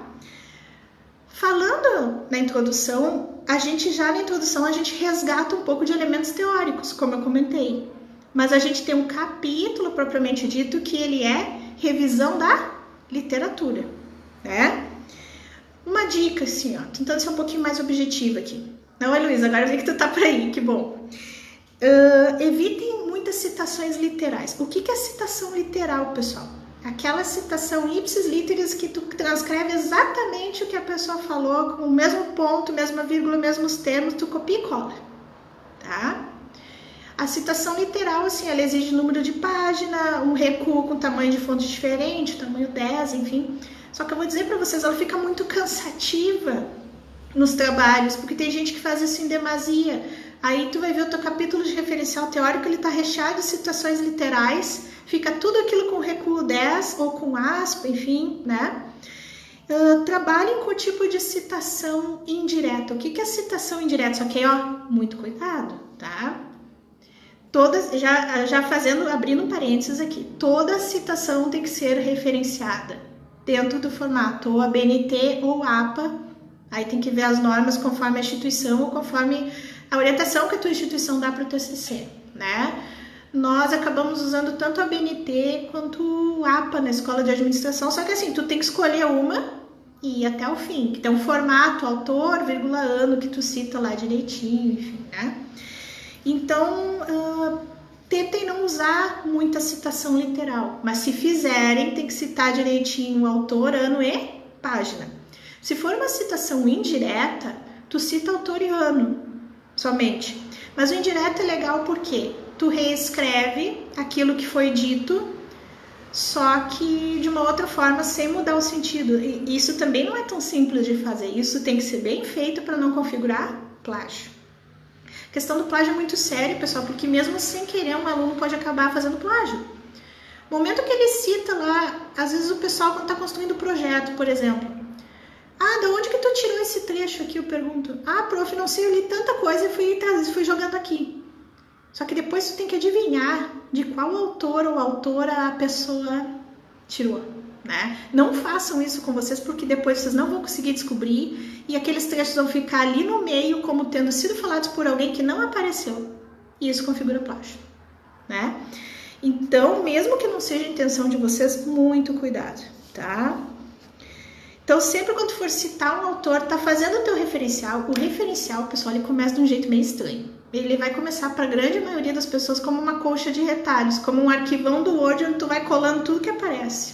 Falando na introdução, a gente resgata um pouco de elementos teóricos, como eu comentei. Mas a gente tem um capítulo propriamente dito que ele é revisão da literatura, né? Uma dica, assim, ó, tentando ser um pouquinho mais objetiva aqui. Não, Luísa, agora eu vi que tu tá por aí, que bom. Evitem muitas citações literais. O que é citação literal, pessoal? Aquela citação ipsis literis que tu transcreve exatamente o que a pessoa falou, com o mesmo ponto, mesma vírgula, mesmos termos, tu copia e cola, tá? A citação literal, assim, ela exige número de página, um recuo com tamanho de fonte diferente, tamanho 10, enfim. Só que eu vou dizer para vocês, ela fica muito cansativa nos trabalhos, porque tem gente que faz isso em demasia. Aí tu vai ver o teu capítulo de referencial teórico, ele tá recheado de citações literais, fica tudo aquilo com recuo 10 ou com aspa, enfim, né? Trabalhem com o tipo de citação indireta. O que é citação indireta? Só que, muito cuidado, tá? Abrindo um parênteses aqui, toda citação tem que ser referenciada dentro do formato ou ABNT ou APA. Aí tem que ver as normas conforme a instituição ou conforme a orientação que a tua instituição dá para o TCC, né? Nós acabamos usando tanto a ABNT quanto o APA na escola de administração, só que assim, tu tem que escolher uma e ir até o fim, que tem um formato, autor, vírgula, ano, que tu cita lá direitinho, enfim, né? Então, tentem não usar muita citação literal, mas se fizerem, tem que citar direitinho o autor, ano e página. Se for uma citação indireta, tu cita autor e ano somente. Mas o indireto é legal porque tu reescreve aquilo que foi dito, só que de uma outra forma, sem mudar o sentido. E isso também não é tão simples de fazer. Isso tem que ser bem feito para não configurar plágio. A questão do plágio é muito séria, pessoal, porque mesmo sem querer um aluno pode acabar fazendo plágio. No momento que ele cita lá, às vezes o pessoal quando está construindo o projeto, por exemplo, da onde que tu tirou esse trecho aqui? Eu pergunto. Prof, não sei, eu li tanta coisa e fui jogando aqui. Só que depois tu tem que adivinhar de qual autor ou autora a pessoa tirou, né? Não façam isso com vocês, porque depois vocês não vão conseguir descobrir e aqueles trechos vão ficar ali no meio como tendo sido falados por alguém que não apareceu. E isso configura plágio, né? Então, mesmo que não seja a intenção de vocês, muito cuidado, tá? Então, sempre quando for citar um autor, tá fazendo o teu referencial, o referencial, pessoal, ele começa de um jeito meio estranho. Ele vai começar para a grande maioria das pessoas como uma colcha de retalhos, como um arquivão do Word onde tu vai colando tudo que aparece.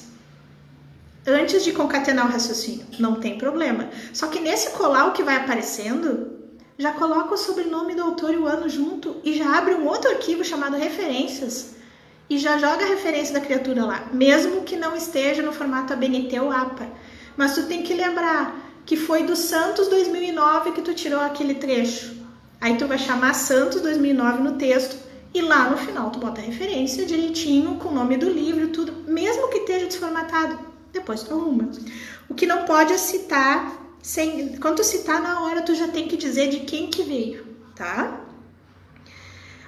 Antes de concatenar o raciocínio, não tem problema. Só que nesse colar o que vai aparecendo, já coloca o sobrenome do autor e o ano junto e já abre um outro arquivo chamado referências e já joga a referência da criatura lá, mesmo que não esteja no formato ABNT ou APA. Mas tu tem que lembrar que foi do Santos 2009 que tu tirou aquele trecho. Aí tu vai chamar Santos 2009 no texto e lá no final tu bota a referência direitinho com o nome do livro, tudo, mesmo que esteja desformatado. Depois tu arruma. O que não pode é citar, quando tu citar na hora tu já tem que dizer de quem que veio, tá?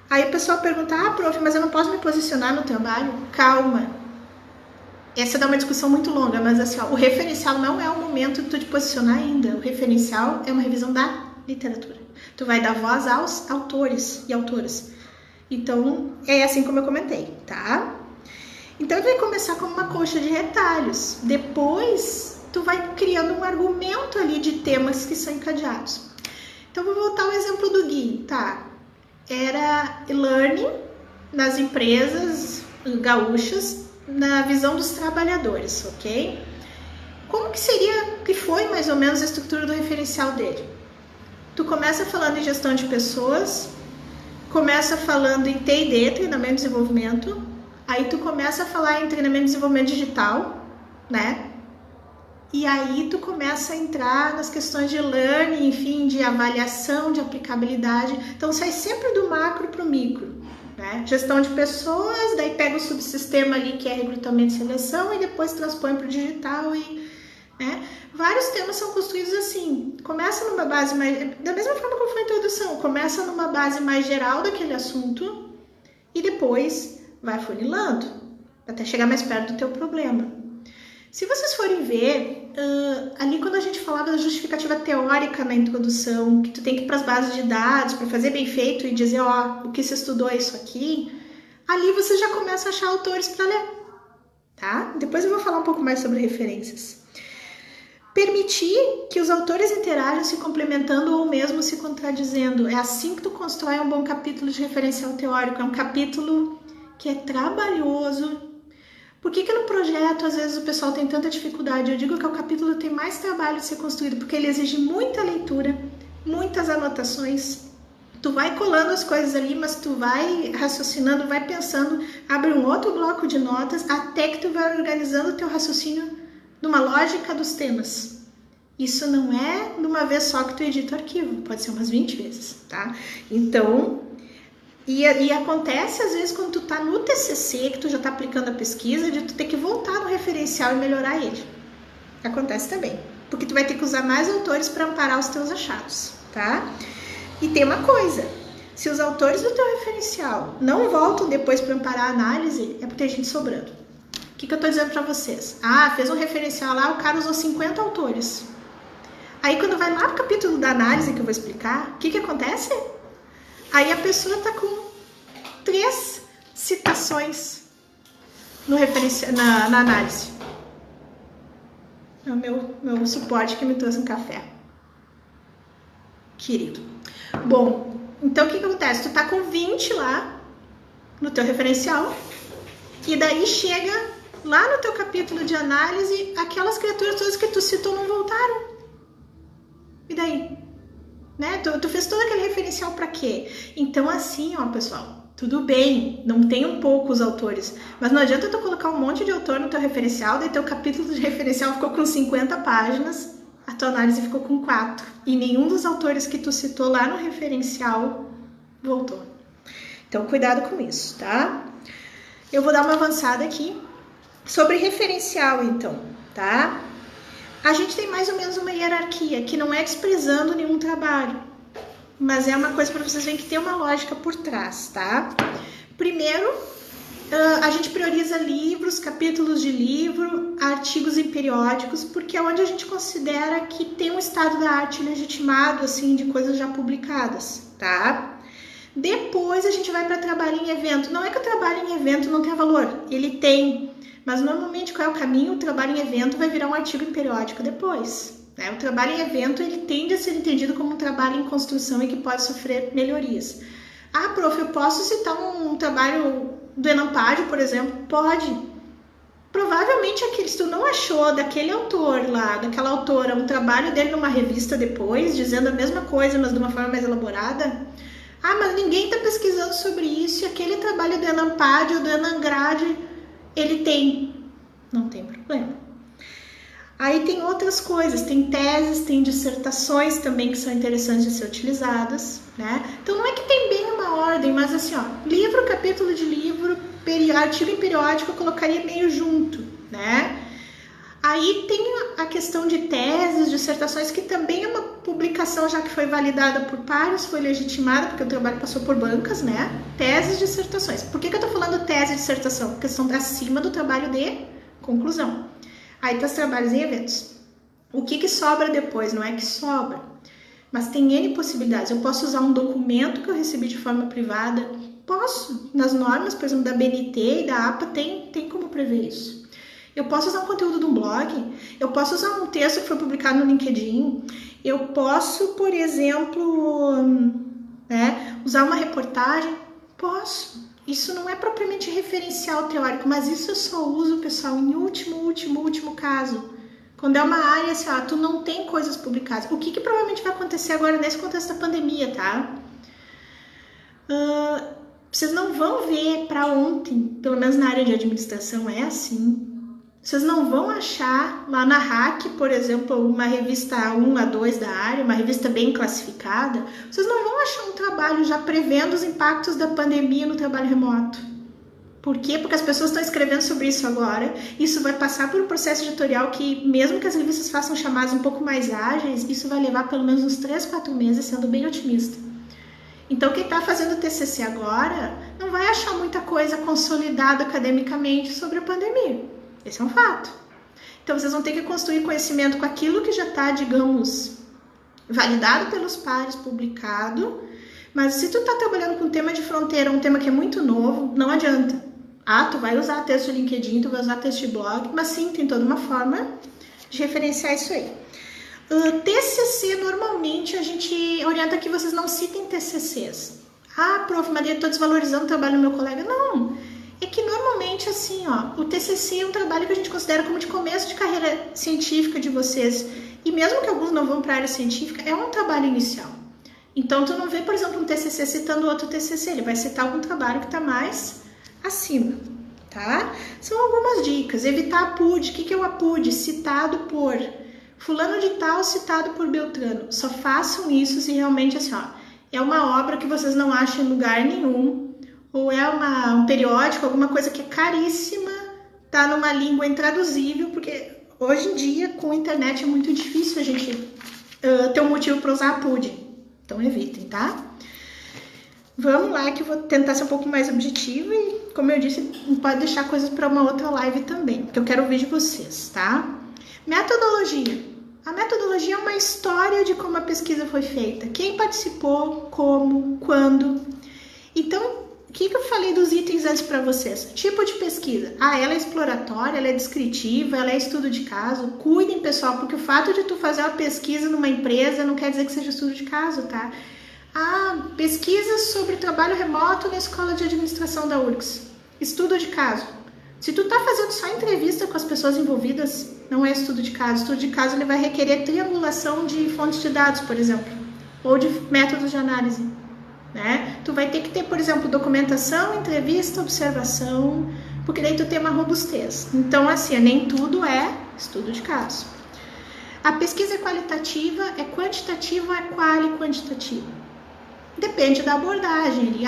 Aí o pessoal pergunta, prof, mas eu não posso me posicionar no trabalho? Calma. Essa dá uma discussão muito longa, mas assim, o referencial não é o momento de tu te posicionar ainda. O referencial é uma revisão da literatura. Tu vai dar voz aos autores e autoras. Então, é assim como eu comentei, tá? Então, tu vai começar como uma colcha de retalhos. Depois, tu vai criando um argumento ali de temas que são encadeados. Então, vou voltar ao exemplo do Gui, tá? Era e-learning nas empresas gaúchas, na visão dos trabalhadores, ok? Como que foi mais ou menos a estrutura do referencial dele? Tu começa falando em gestão de pessoas, começa falando em T&D, treinamento e desenvolvimento, aí tu começa a falar em treinamento e desenvolvimento digital, né? E aí tu começa a entrar nas questões de learning, enfim, de avaliação, de aplicabilidade. Então sai sempre do macro para o micro, né? Gestão de pessoas, daí pega o subsistema ali que é recrutamento e seleção e depois transpõe para o digital e, né? Vários temas são construídos assim. Começa numa base mais, da mesma forma que foi a introdução, começa numa base mais geral daquele assunto e depois vai afunilando até chegar mais perto do teu problema. Se vocês forem ver, ali quando a gente falava da justificativa teórica na introdução, que tu tem que ir para as bases de dados para fazer bem feito e dizer, ó, o que se estudou é isso aqui, ali você já começa a achar autores para ler, tá? Depois eu vou falar um pouco mais sobre referências. Permitir que os autores interajam se complementando ou mesmo se contradizendo. É assim que tu constrói um bom capítulo de referencial teórico. É um capítulo que é trabalhoso. Por que no projeto, às vezes, o pessoal tem tanta dificuldade? Eu digo que o capítulo tem mais trabalho de ser construído, porque ele exige muita leitura, muitas anotações. Tu vai colando as coisas ali, mas tu vai raciocinando, vai pensando, abre um outro bloco de notas, até que tu vai organizando o teu raciocínio numa lógica dos temas. Isso não é de uma vez só que tu edita o arquivo, pode ser umas 20 vezes, tá? Então... E acontece às vezes quando tu tá no TCC, que tu já tá aplicando a pesquisa, de tu ter que voltar no referencial e melhorar ele. Acontece também, porque tu vai ter que usar mais autores para amparar os teus achados, tá? E tem uma coisa, se os autores do teu referencial não voltam depois para amparar a análise, é porque tem gente sobrando. O que eu tô dizendo para vocês? Ah, fez um referencial lá, o cara usou 50 autores. Aí quando vai lá no capítulo da análise que eu vou explicar, o que acontece? Aí a pessoa está com 3 citações no na análise. É o meu suporte que me trouxe um café. Querido. Bom, então o que acontece? Tu tá com 20 lá no teu referencial e daí chega lá no teu capítulo de análise, aquelas criaturas todas que tu citou não voltaram. E daí? Né? Tu fez todo aquele referencial para quê? Então assim, ó, pessoal, tudo bem, não tem poucos autores, mas não adianta tu colocar um monte de autor no teu referencial, daí teu capítulo de referencial ficou com 50 páginas, a tua análise ficou com 4, e nenhum dos autores que tu citou lá no referencial voltou. Então cuidado com isso, tá? Eu vou dar uma avançada aqui sobre referencial, então, tá? A gente tem mais ou menos uma hierarquia, que não é desprezando nenhum trabalho, mas é uma coisa para vocês verem que tem uma lógica por trás, tá? Primeiro, a gente prioriza livros, capítulos de livro, artigos em periódicos, porque é onde a gente considera que tem um estado da arte legitimado, assim, de coisas já publicadas, tá? Depois a gente vai para trabalho em evento. Não é que o trabalho em evento não tenha valor, ele tem. Mas normalmente qual é o caminho? O trabalho em evento vai virar um artigo em periódico depois, né? O trabalho em evento ele tende a ser entendido como um trabalho em construção e que pode sofrer melhorias. Ah, prof, eu posso citar um trabalho do Enampad, por exemplo? Pode. Provavelmente se tu não achou daquele autor lá, daquela autora, um trabalho dele numa revista depois, dizendo a mesma coisa, mas de uma forma mais elaborada. Ah, mas ninguém está pesquisando sobre isso e aquele trabalho do Enampad ou do Enangrade ele tem, não tem problema. Aí tem outras coisas, tem teses, tem dissertações também que são interessantes de ser utilizadas, né? Então não é que tem bem uma ordem, mas assim, ó, livro, capítulo de livro, artigo em periódico eu colocaria meio junto, né? Aí tem a questão de teses, dissertações, que também é uma publicação já que foi validada por pares, foi legitimada, porque o trabalho passou por bancas, né? Teses, dissertações. Por que eu tô falando tese e dissertação? Porque são acima do trabalho de conclusão. Aí tem os trabalhos em eventos. O que sobra depois? Não é que sobra, mas tem N possibilidades. Eu posso usar um documento que eu recebi de forma privada? Posso. Nas normas, por exemplo, da BNT e da APA, tem como prever isso. Eu posso usar um conteúdo de um blog, eu posso usar um texto que foi publicado no LinkedIn, eu posso, por exemplo, né, usar uma reportagem, posso. Isso não é propriamente referencial teórico, mas isso eu só uso, pessoal, em último caso, Quando é uma área assim, tu não tem coisas publicadas. O que provavelmente vai acontecer agora nesse contexto da pandemia, tá? Vocês não vão ver para ontem, pelo menos na área de administração é assim. Vocês não vão achar lá na RAC, por exemplo, uma revista A1, A2 da área, uma revista bem classificada. Vocês não vão achar um trabalho já prevendo os impactos da pandemia no trabalho remoto. Por quê? Porque as pessoas estão escrevendo sobre isso agora. Isso vai passar por um processo editorial que, mesmo que as revistas façam chamadas um pouco mais ágeis, isso vai levar pelo menos uns 3, 4 meses, sendo bem otimista. Então, quem está fazendo TCC agora não vai achar muita coisa consolidada academicamente sobre a pandemia. Esse é um fato. Então, vocês vão ter que construir conhecimento com aquilo que já está, digamos, validado pelos pares, publicado. Mas se tu está trabalhando com um tema de fronteira, um tema que é muito novo, não adianta. Tu vai usar texto de LinkedIn, tu vai usar texto de blog, mas sim, tem toda uma forma de referenciar isso aí. TCC, normalmente, a gente orienta que vocês não citem TCCs. Prof, mas eu estou desvalorizando o trabalho do meu colega. Não, é que normalmente, assim, o TCC é um trabalho que a gente considera como de começo de carreira científica de vocês. E mesmo que alguns não vão para a área científica, é um trabalho inicial. Então, tu não vê, por exemplo, um TCC citando outro TCC, ele vai citar algum trabalho que está mais acima, tá? São algumas dicas. Evitar a PUD. O que é o APUD? Citado por fulano de tal, citado por Beltrano. Só façam isso se realmente, assim, é uma obra que vocês não acham em lugar nenhum, ou é um periódico, alguma coisa que é caríssima, tá numa língua intraduzível, porque hoje em dia, com a internet, é muito difícil a gente ter um motivo para usar a PUD. Então, evitem, tá? Vamos lá, que eu vou tentar ser um pouco mais objetiva e, como eu disse, pode deixar coisas para uma outra live também, porque eu quero ouvir de vocês, tá? Metodologia. A metodologia é uma história de como a pesquisa foi feita. Quem participou, como, quando. Então, o que eu falei dos itens antes para vocês? Tipo de pesquisa. Ela é exploratória, ela é descritiva, ela é estudo de caso. Cuidem, pessoal, porque o fato de tu fazer uma pesquisa numa empresa não quer dizer que seja estudo de caso, tá? Pesquisa sobre trabalho remoto na escola de administração da URGS. Estudo de caso. Se tu tá fazendo só entrevista com as pessoas envolvidas, não é estudo de caso. Estudo de caso ele vai requerer triangulação de fontes de dados, por exemplo, ou de métodos de análise, né? Tu vai ter que ter, por exemplo, documentação, entrevista, observação, porque daí tu tem uma robustez. Então, assim, nem tudo é estudo de caso. A pesquisa é qualitativa, é quantitativa ou é quali-quantitativa? Depende da abordagem.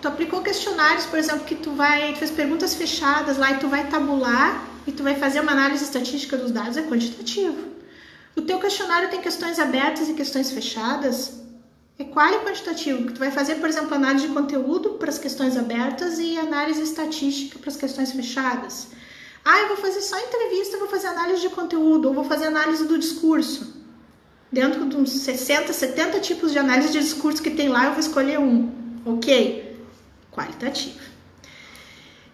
Tu aplicou questionários, por exemplo, que tu fez perguntas fechadas lá e tu vai tabular e tu vai fazer uma análise estatística dos dados, é quantitativo. O teu questionário tem questões abertas e questões fechadas, é quali-quantitativo, que tu vai fazer, por exemplo, análise de conteúdo para as questões abertas e análise estatística para as questões fechadas. Eu vou fazer só entrevista, vou fazer análise de conteúdo, ou vou fazer análise do discurso. Dentro de uns 60, 70 tipos de análise de discurso que tem lá, eu vou escolher um. Ok? Qualitativa.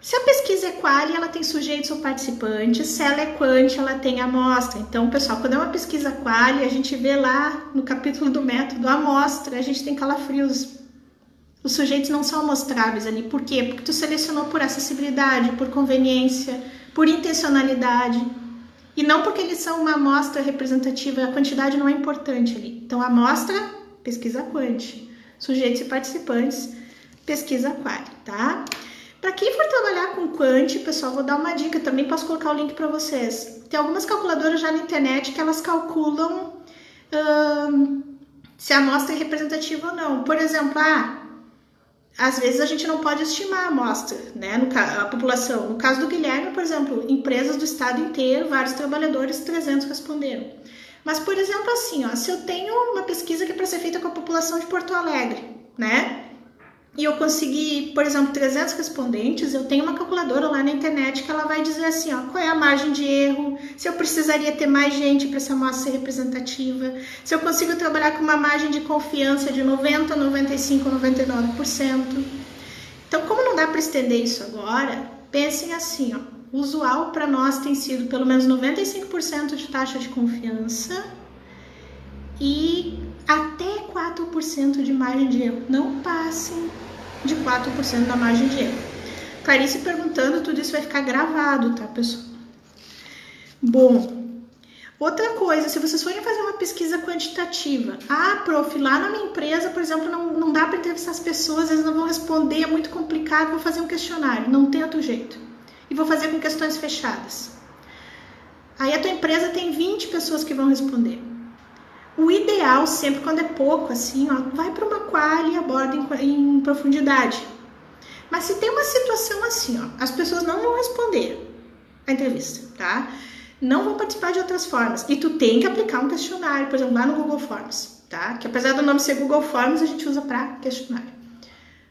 Se a pesquisa é quali, ela tem sujeitos ou participantes. Se ela é quanti, ela tem amostra. Então, pessoal, quando é uma pesquisa quali, a gente vê lá no capítulo do método amostra, a gente tem calafrios. Os sujeitos não são amostráveis ali. Por quê? Porque tu selecionou por acessibilidade, por conveniência, por intencionalidade. E não porque eles são uma amostra representativa, a quantidade não é importante ali. Então, amostra, pesquisa quanti. Sujeitos e participantes, pesquisa quali, tá? Para quem for trabalhar com quanti, pessoal, vou dar uma dica, também posso colocar o link para vocês. Tem algumas calculadoras já na internet que elas calculam se a amostra é representativa ou não. Por exemplo, às vezes a gente não pode estimar a amostra, né, a população. No caso do Guilherme, por exemplo, empresas do estado inteiro, vários trabalhadores, 300 responderam. Mas, por exemplo, assim, se eu tenho uma pesquisa que é para ser feita com a população de Porto Alegre, né, e eu consegui, por exemplo, 300 respondentes, eu tenho uma calculadora lá na internet que ela vai dizer assim, qual é a margem de erro, se eu precisaria ter mais gente para essa amostra ser representativa, se eu consigo trabalhar com uma margem de confiança de 90%, 95%, 99%. Então, como não dá para estender isso agora, pensem assim, o usual para nós tem sido pelo menos 95% de taxa de confiança e até 4% de margem de erro. Não passem de 4% da margem de erro. Clarice perguntando, tudo isso vai ficar gravado, tá, pessoal? Bom, Outra coisa, se vocês forem fazer uma pesquisa quantitativa, prof, lá na minha empresa, por exemplo, não dá para entrevistar as pessoas, eles não vão responder, é muito complicado, vou fazer um questionário, não tem outro jeito. E vou fazer com questões fechadas. Aí a tua empresa tem 20 pessoas que vão responder. O ideal, sempre quando é pouco, assim, vai para uma quali e aborda em profundidade. Mas se tem uma situação assim, as pessoas não vão responder a entrevista, tá? Não vão participar de outras formas. E tu tem que aplicar um questionário, por exemplo, lá no Google Forms, tá? Que apesar do nome ser Google Forms, a gente usa para questionário.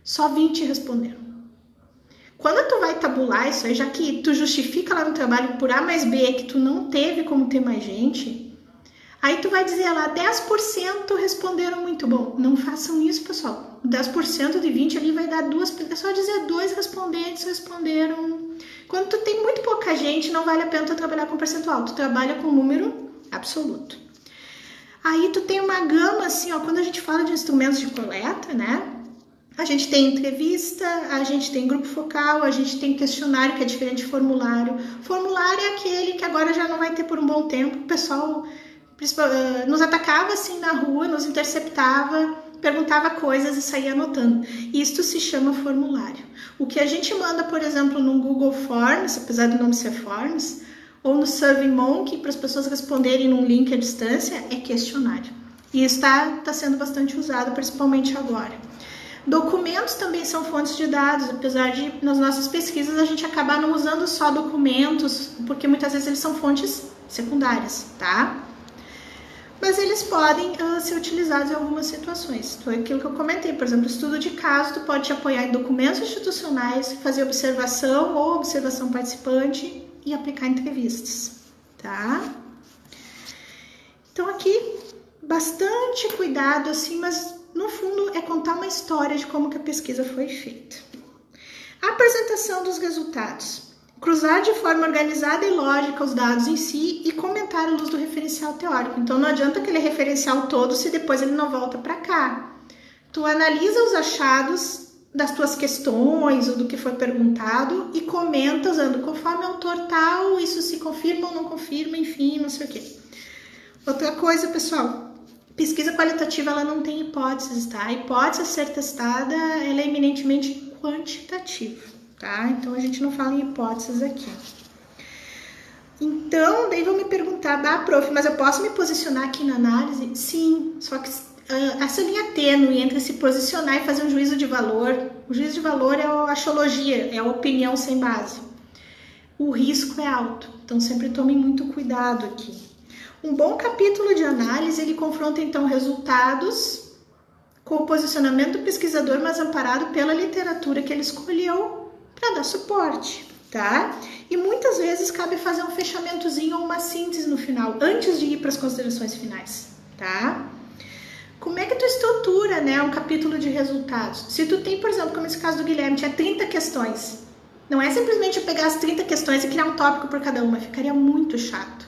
Só 20 responderam. Quando tu vai tabular isso aí, já que tu justifica lá no trabalho por A mais B que tu não teve como ter mais gente, aí tu vai dizer lá, 10% responderam muito bom. Não façam isso, pessoal. 10% de 20 ali vai dar 2, é só dizer 2 respondentes responderam. Quando tu tem muito pouca gente, não vale a pena tu trabalhar com percentual, tu trabalha com número absoluto. Aí tu tem uma gama assim, quando a gente fala de instrumentos de coleta, né? A gente tem entrevista, a gente tem grupo focal, a gente tem questionário, que é diferente de formulário. Formulário é aquele que agora já não vai ter por um bom tempo. O pessoal nos atacava assim na rua, nos interceptava, perguntava coisas e saía anotando. Isto se chama formulário. O que a gente manda, por exemplo, no Google Forms, apesar do nome ser Forms, ou no SurveyMonkey, para as pessoas responderem num link à distância, é questionário. E isso está sendo bastante usado, principalmente agora. Documentos também são fontes de dados, apesar de, nas nossas pesquisas, a gente acabar não usando só documentos, porque muitas vezes eles são fontes secundárias, tá? Mas eles podem ser utilizados em algumas situações. Foi aquilo que eu comentei, por exemplo, estudo de caso, tu pode te apoiar em documentos institucionais, fazer observação ou observação participante e aplicar entrevistas, tá? Então aqui, bastante cuidado, assim, mas no fundo é contar uma história de como que a pesquisa foi feita. A apresentação dos resultados. Cruzar de forma organizada e lógica os dados em si e comentar à luz do referencial teórico. Então não adianta aquele referencial todo se depois ele não volta para cá. Tu analisa os achados das tuas questões ou do que foi perguntado e comenta usando conforme autor tal, isso se confirma ou não confirma, enfim, não sei o quê. Outra coisa, pessoal, pesquisa qualitativa ela não tem hipóteses, tá? A hipótese a ser testada ela é eminentemente quantitativa. Tá? Então a gente não fala em hipóteses aqui. Então, daí vão me perguntar, prof, mas eu posso me posicionar aqui na análise? Sim, só que essa linha tênue entre se posicionar e fazer um juízo de valor, o juízo de valor é a axiologia, é a opinião sem base. O risco é alto, então sempre tome muito cuidado aqui. Um bom capítulo de análise, ele confronta então resultados com o posicionamento do pesquisador, mas amparado pela literatura que ele escolheu para dar suporte, tá? E muitas vezes cabe fazer um fechamentozinho ou uma síntese no final, antes de ir para as considerações finais, tá? Como é que tu estrutura, né, um capítulo de resultados? Se tu tem, por exemplo, como esse caso do Guilherme, tinha 30 questões, não é simplesmente pegar as 30 questões e criar um tópico por cada uma, ficaria muito chato.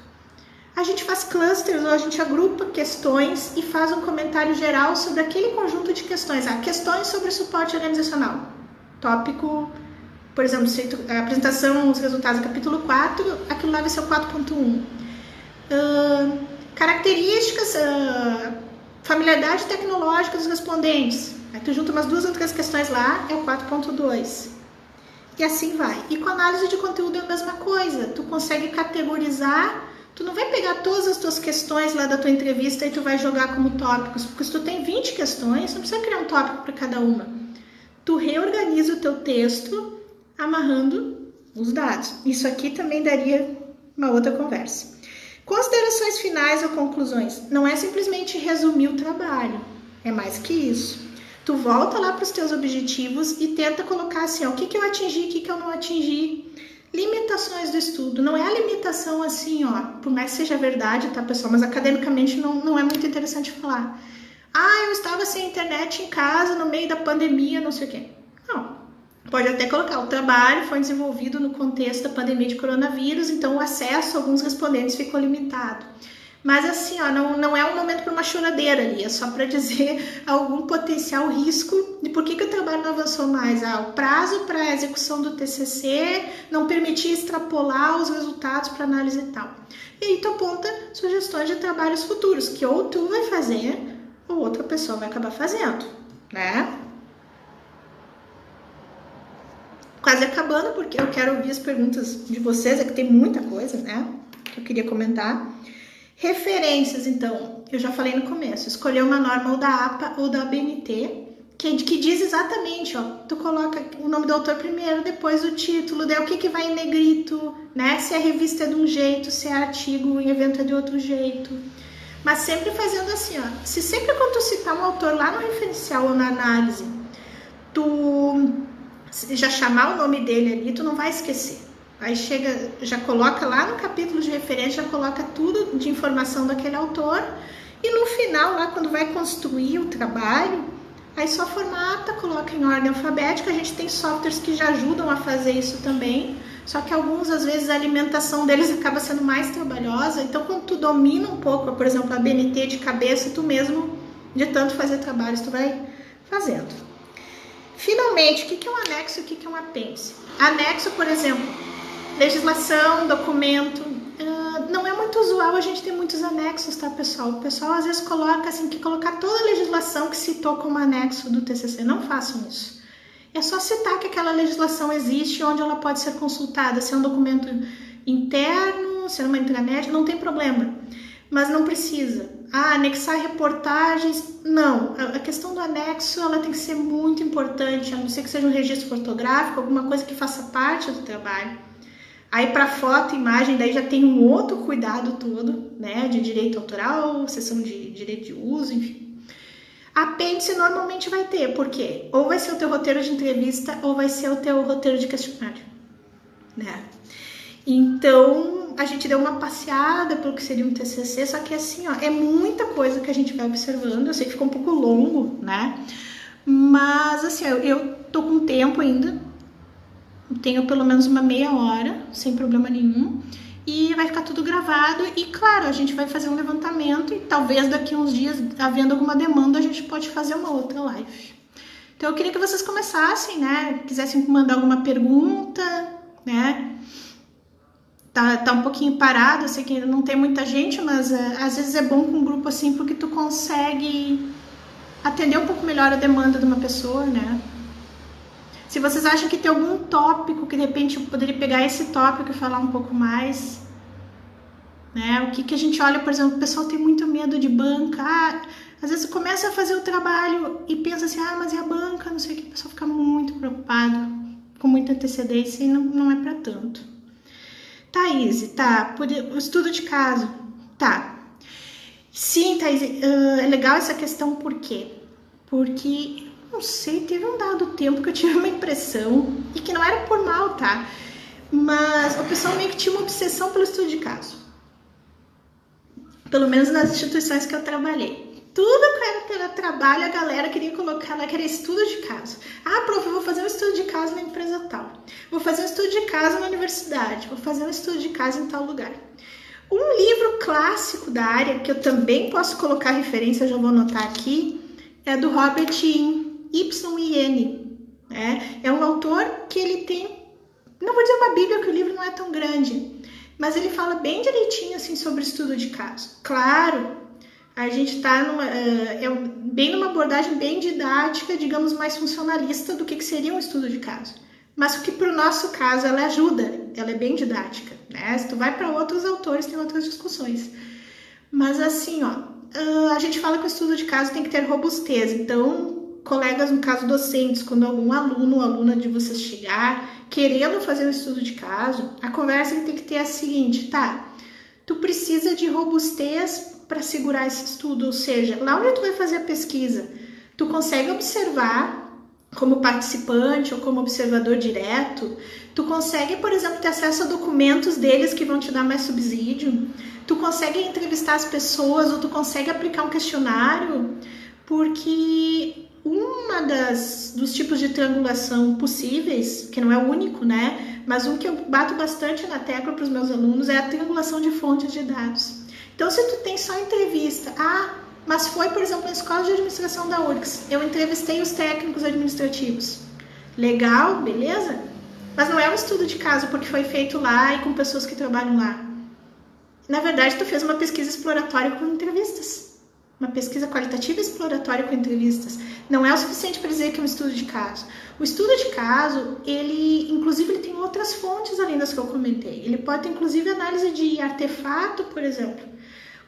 A gente faz clusters ou a gente agrupa questões e faz um comentário geral sobre aquele conjunto de questões. Questões sobre suporte organizacional, tópico. Por exemplo, a apresentação, os resultados do capítulo 4, aquilo lá vai ser o 4.1. Características, familiaridade tecnológica dos respondentes. Aí tu junta umas 2 outras questões lá, é o 4.2. E assim vai. E com análise de conteúdo é a mesma coisa. Tu consegue categorizar, tu não vai pegar todas as tuas questões lá da tua entrevista e tu vai jogar como tópicos, porque se tu tem 20 questões, não precisa criar um tópico para cada uma. Tu reorganiza o teu texto amarrando os dados. Isso aqui também daria uma outra conversa. Considerações finais ou conclusões. Não é simplesmente resumir o trabalho. É mais que isso. Tu volta lá para os teus objetivos e tenta colocar assim, o que eu atingi, o que eu não atingi. Limitações do estudo. Não é a limitação assim, por mais que seja verdade, tá, pessoal? Mas academicamente não é muito interessante falar. Eu estava sem internet em casa no meio da pandemia, não sei o quê. Não. Pode até colocar, o trabalho foi desenvolvido no contexto da pandemia de coronavírus, então o acesso a alguns respondentes ficou limitado. Mas assim, ó, não é um momento para uma choradeira ali, é só para dizer algum potencial risco de por que o trabalho não avançou mais. O prazo para a execução do TCC não permitia extrapolar os resultados para análise e tal. E aí tu aponta sugestões de trabalhos futuros, que ou tu vai fazer, ou outra pessoa vai acabar fazendo, né? Quase acabando, porque eu quero ouvir as perguntas de vocês, é que tem muita coisa, né, que eu queria comentar. Referências, então, eu já falei no começo, escolher uma norma ou da APA ou da ABNT, que diz exatamente, ó, tu coloca o nome do autor primeiro, depois o título, daí o que vai em negrito, né, se a revista é de um jeito, se é artigo em evento é de outro jeito, mas sempre fazendo assim, ó, se sempre quando tu citar um autor lá no referencial ou na análise, tu já chamar o nome dele ali, tu não vai esquecer. Aí chega, já coloca lá no capítulo de referência, já coloca tudo de informação daquele autor, e no final, lá quando vai construir o trabalho, aí só formata, coloca em ordem alfabética. A gente tem softwares que já ajudam a fazer isso também, só que alguns, às vezes, a alimentação deles acaba sendo mais trabalhosa. Então, quando tu domina um pouco, por exemplo, a BNT de cabeça, tu mesmo, de tanto fazer trabalhos, tu vai fazendo. Finalmente, o que é um anexo e o que é um apêndice? Anexo, por exemplo, legislação, documento. Não é muito usual a gente ter muitos anexos, tá, pessoal? O pessoal às vezes coloca assim, que colocar toda a legislação que citou como anexo do TCC. Não façam isso. É só citar que aquela legislação existe, onde ela pode ser consultada. Se é um documento interno, se é uma intranet, não tem problema. Mas não precisa. Anexar reportagens, não. A questão do anexo, ela tem que ser muito importante, a não ser que seja um registro fotográfico, alguma coisa que faça parte do trabalho. Aí para foto, imagem, daí já tem um outro cuidado todo, né, de direito autoral, seção de direito de uso, enfim. Apêndice normalmente vai ter, por quê? Ou vai ser o teu roteiro de entrevista, ou vai ser o teu roteiro de questionário, né? Então, a gente deu uma passeada pelo que seria um TCC, só que assim, ó, é muita coisa que a gente vai observando. Eu sei que ficou um pouco longo, né? Mas, assim, eu tô com tempo ainda. Tenho pelo menos uma meia hora, sem problema nenhum. E vai ficar tudo gravado. E, claro, a gente vai fazer um levantamento e talvez daqui a uns dias, havendo alguma demanda, a gente pode fazer uma outra live. Então, eu queria que vocês começassem, né? Quisessem mandar alguma pergunta, né? Tá um pouquinho parado, eu sei que não tem muita gente, mas às vezes é bom com um grupo assim, porque tu consegue atender um pouco melhor a demanda de uma pessoa, né? Se vocês acham que tem algum tópico que de repente eu poderia pegar esse tópico e falar um pouco mais, né? O que a gente olha, por exemplo, o pessoal tem muito medo de banca. Às vezes começa a fazer o trabalho e pensa assim, mas e a banca? Não sei o que, o pessoal fica muito preocupado, com muita antecedência, e não é para tanto. Thaís, tá, o estudo de caso, tá. Sim, Thaís, é legal essa questão, por quê? Porque, não sei, teve um dado tempo que eu tive uma impressão, e que não era por mal, tá? Mas o pessoal meio que tinha uma obsessão pelo estudo de caso. Pelo menos nas instituições que eu trabalhei. Tudo que era trabalho, a galera queria colocar lá que era estudo de caso. Prof, eu vou fazer um estudo de caso na empresa tal. Vou fazer um estudo de caso na universidade. Vou fazer um estudo de caso em tal lugar. Um livro clássico da área, que eu também posso colocar referência, já vou anotar aqui, é do Robert Y.N. É um autor que ele tem, não vou dizer uma bíblia, que o livro não é tão grande, mas ele fala bem direitinho assim, sobre estudo de caso. Claro, a gente está bem numa abordagem bem didática, digamos, mais funcionalista do que seria um estudo de caso. Mas o que para o nosso caso ela ajuda, ela é bem didática, né? Se tu vai para outros autores, tem outras discussões. Mas assim, a gente fala que o estudo de caso tem que ter robustez. Então, colegas, no caso docentes, quando algum aluno ou aluna de vocês chegar querendo fazer um estudo de caso, a conversa tem que ter a seguinte, tá? Tu precisa de robustez para segurar esse estudo, ou seja, lá onde tu vai fazer a pesquisa, tu consegue observar como participante ou como observador direto, tu consegue, por exemplo, ter acesso a documentos deles que vão te dar mais subsídio, tu consegue entrevistar as pessoas ou tu consegue aplicar um questionário, porque dos tipos de triangulação possíveis, que não é o único, né, mas um que eu bato bastante na tecla para os meus alunos é a triangulação de fontes de dados. Então, se tu tem só entrevista, mas foi, por exemplo, na escola de administração da URGS, eu entrevistei os técnicos administrativos. Legal, beleza? Mas não é um estudo de caso porque foi feito lá e com pessoas que trabalham lá. Na verdade, tu fez uma pesquisa exploratória com entrevistas. Uma pesquisa qualitativa exploratória com entrevistas. Não é o suficiente para dizer que é um estudo de caso. O estudo de caso, inclusive, ele tem outras fontes além das que eu comentei. Ele pode ter, inclusive, análise de artefato, por exemplo.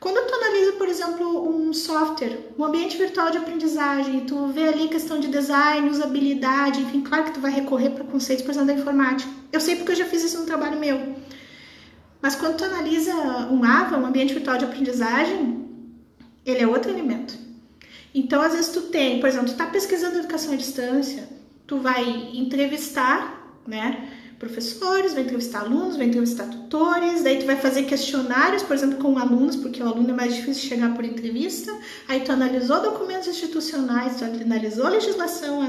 Quando tu analisa, por exemplo, um software, um ambiente virtual de aprendizagem, tu vê ali questão de design, usabilidade, enfim, claro que tu vai recorrer para conceitos, por exemplo, da informática. Eu sei porque eu já fiz isso no trabalho meu. Mas quando tu analisa um AVA, um ambiente virtual de aprendizagem, ele é outro elemento. Então, às vezes tu tem, por exemplo, tu tá pesquisando educação à distância, tu vai entrevistar, né, professores, vai entrevistar alunos, vai entrevistar tutores, daí tu vai fazer questionários, por exemplo, com alunos, porque o aluno é mais difícil chegar por entrevista, aí tu analisou documentos institucionais, tu analisou legislação,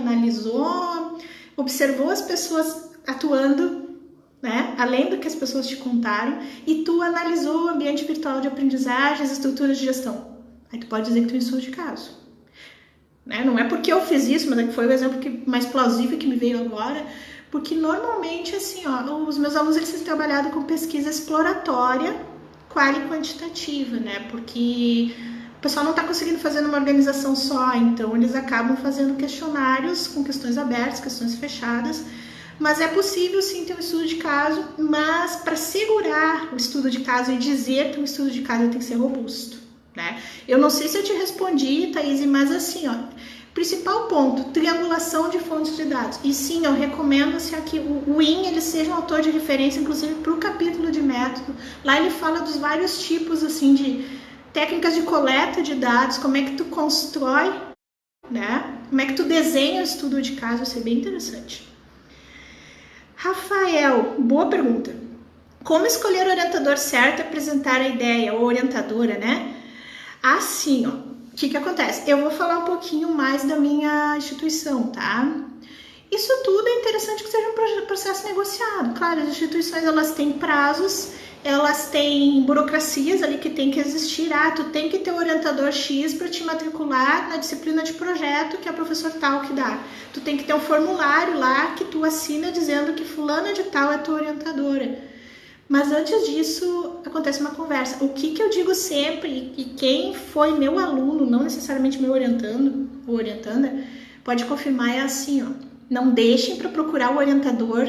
observou as pessoas atuando, né, além do que as pessoas te contaram, e tu analisou o ambiente virtual de aprendizagem, as estruturas de gestão. Aí tu pode dizer que tu é um estudo de caso. Né? Não é porque eu fiz isso, mas é que foi o exemplo mais plausível que me veio agora, porque normalmente, assim, os meus alunos eles têm trabalhado com pesquisa exploratória, qual e quantitativa, né? Porque o pessoal não está conseguindo fazer numa organização só, então eles acabam fazendo questionários com questões abertas, questões fechadas, mas é possível sim ter um estudo de caso, mas para segurar o estudo de caso e dizer que um estudo de caso tem que ser robusto, né? Eu não sei se eu te respondi, Thaís, mas assim, principal ponto, triangulação de fontes de dados. E sim, eu recomendo que o IN ele seja um autor de referência, inclusive para o capítulo de método. Lá ele fala dos vários tipos assim, de técnicas de coleta de dados, como é que tu constrói, né? Como é que tu desenha o estudo de caso, isso é bem interessante. Rafael, boa pergunta. Como escolher o orientador certo e apresentar a ideia, ou orientadora, né? Assim, o que acontece? Eu vou falar um pouquinho mais da minha instituição, tá? Isso tudo é interessante que seja um processo negociado. Claro, as instituições, elas têm prazos, elas têm burocracias ali que tem que existir. Tu tem que ter um orientador X para te matricular na disciplina de projeto que é o professor tal que dá. Tu tem que ter um formulário lá que tu assina dizendo que fulana de tal é tua orientadora. Mas antes disso, acontece uma conversa. O que eu digo sempre, e quem foi meu aluno, não necessariamente meu orientando ou orientanda, pode confirmar, é assim, não deixem para procurar o orientador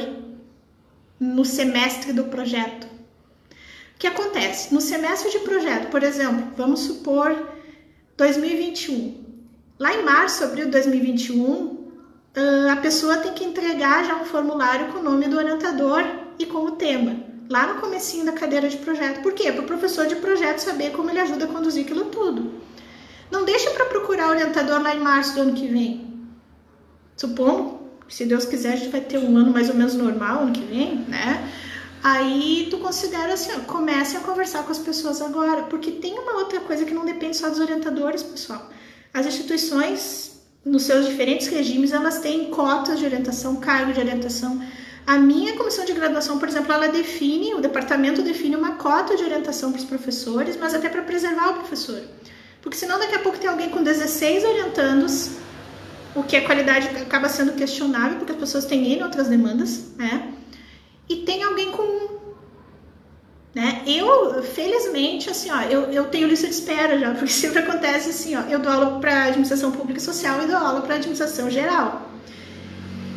no semestre do projeto. O que acontece? No semestre de projeto, por exemplo, vamos supor 2021. Lá em março, abril de 2021, a pessoa tem que entregar já um formulário com o nome do orientador e com o tema. Lá no comecinho da cadeira de projeto. Por quê? Para o professor de projeto saber como ele ajuda a conduzir aquilo tudo. Não deixa para procurar orientador lá em março do ano que vem. Supongo, se Deus quiser, a gente vai ter um ano mais ou menos normal ano que vem, né? Aí tu considera assim, comece a conversar com as pessoas agora, porque tem uma outra coisa que não depende só dos orientadores, pessoal. As instituições, nos seus diferentes regimes, elas têm cotas de orientação, cargo de orientação. A minha comissão de graduação, por exemplo, o departamento define uma cota de orientação para os professores, mas até para preservar o professor. Porque senão daqui a pouco tem alguém com 16 orientandos, o que a qualidade acaba sendo questionável, porque as pessoas têm N outras demandas, né? E tem alguém com um, né? Eu, felizmente, assim, eu tenho lista de espera já, porque sempre acontece assim, eu dou aula para administração pública e social e dou aula para administração geral.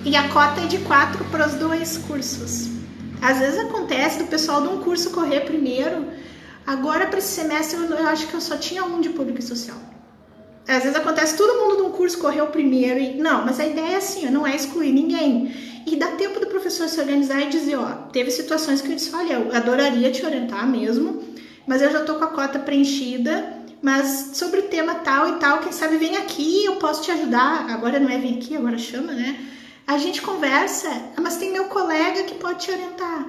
E a cota é de 4 para os 2 cursos. Às vezes acontece do pessoal de um curso correr primeiro. Agora, para esse semestre, eu acho que eu só tinha um de público e social. Às vezes acontece todo mundo de um curso correu primeiro. Não, mas a ideia é assim, não é excluir ninguém. E dá tempo do professor se organizar e dizer, teve situações que eu disse, olha, eu adoraria te orientar mesmo, mas eu já estou com a cota preenchida, mas sobre o tema tal e tal, quem sabe vem aqui, eu posso te ajudar. Agora não é vem aqui, agora chama, né? A gente conversa, mas tem meu colega que pode te orientar.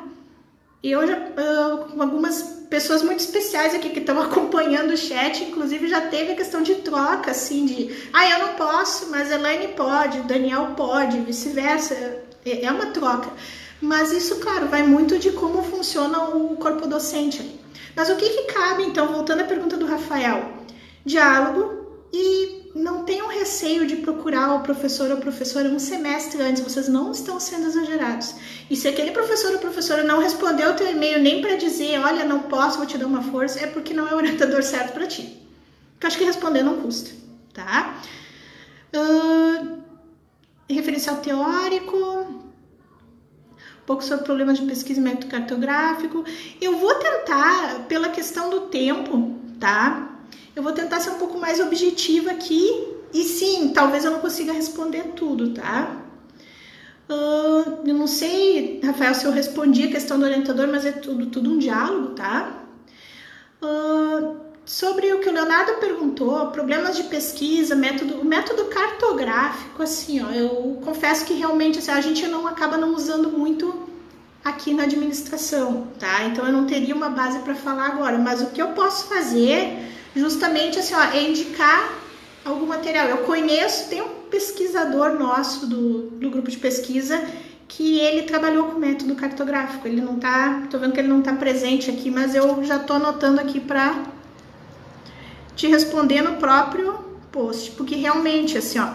E eu já, com algumas pessoas muito especiais aqui que estão acompanhando o chat, inclusive já teve a questão de troca, assim, eu não posso, mas a Elaine pode, o Daniel pode, vice-versa, é uma troca. Mas isso, claro, vai muito de como funciona o corpo docente ali. Mas o que cabe, então, voltando à pergunta do Rafael? Diálogo, e não tenham receio de procurar o professor ou professora um semestre antes, vocês não estão sendo exagerados. E se aquele professor ou professora não respondeu o teu e-mail nem para dizer, olha, não posso, vou te dar uma força, é porque não é o orientador certo para ti. Porque eu acho que responder não custa, tá? Referencial teórico, um pouco sobre problemas de pesquisa e método cartográfico. Eu vou tentar, pela questão do tempo, tá? Eu vou tentar ser um pouco mais objetiva aqui. E sim, talvez eu não consiga responder tudo, tá? Eu não sei, Rafael, se eu respondi a questão do orientador, mas é tudo um diálogo, tá? Sobre o que o Leonardo perguntou, problemas de pesquisa, o método cartográfico, assim, ó, eu confesso que realmente assim, a gente acaba não usando muito aqui na administração, tá? Então eu não teria uma base para falar agora, mas o que eu posso fazer, justamente assim, ó, é indicar algum material. Eu conheço, tem um pesquisador nosso do grupo de pesquisa que ele trabalhou com método cartográfico. Ele não tá, tô vendo que ele não tá presente aqui, mas eu já tô anotando aqui para te responder no próprio post, porque realmente, assim, ó,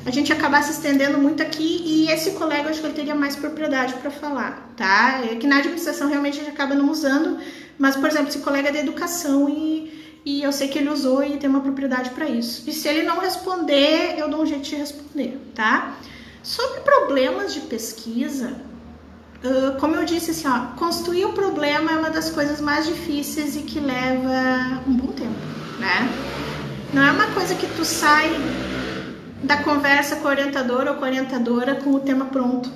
a gente acaba se estendendo muito aqui e esse colega, eu acho que ele teria mais propriedade para falar, tá? É que na administração realmente a gente acaba não usando, mas, por exemplo, esse colega é da educação e eu sei que ele usou e tem uma propriedade para isso. E se ele não responder, eu dou um jeito de responder, tá? Sobre problemas de pesquisa, como eu disse, assim, ó, construir o problema é uma das coisas mais difíceis e que leva um bom tempo, né? Não é uma coisa que tu sai da conversa com o orientador ou com a orientadora com o tema pronto.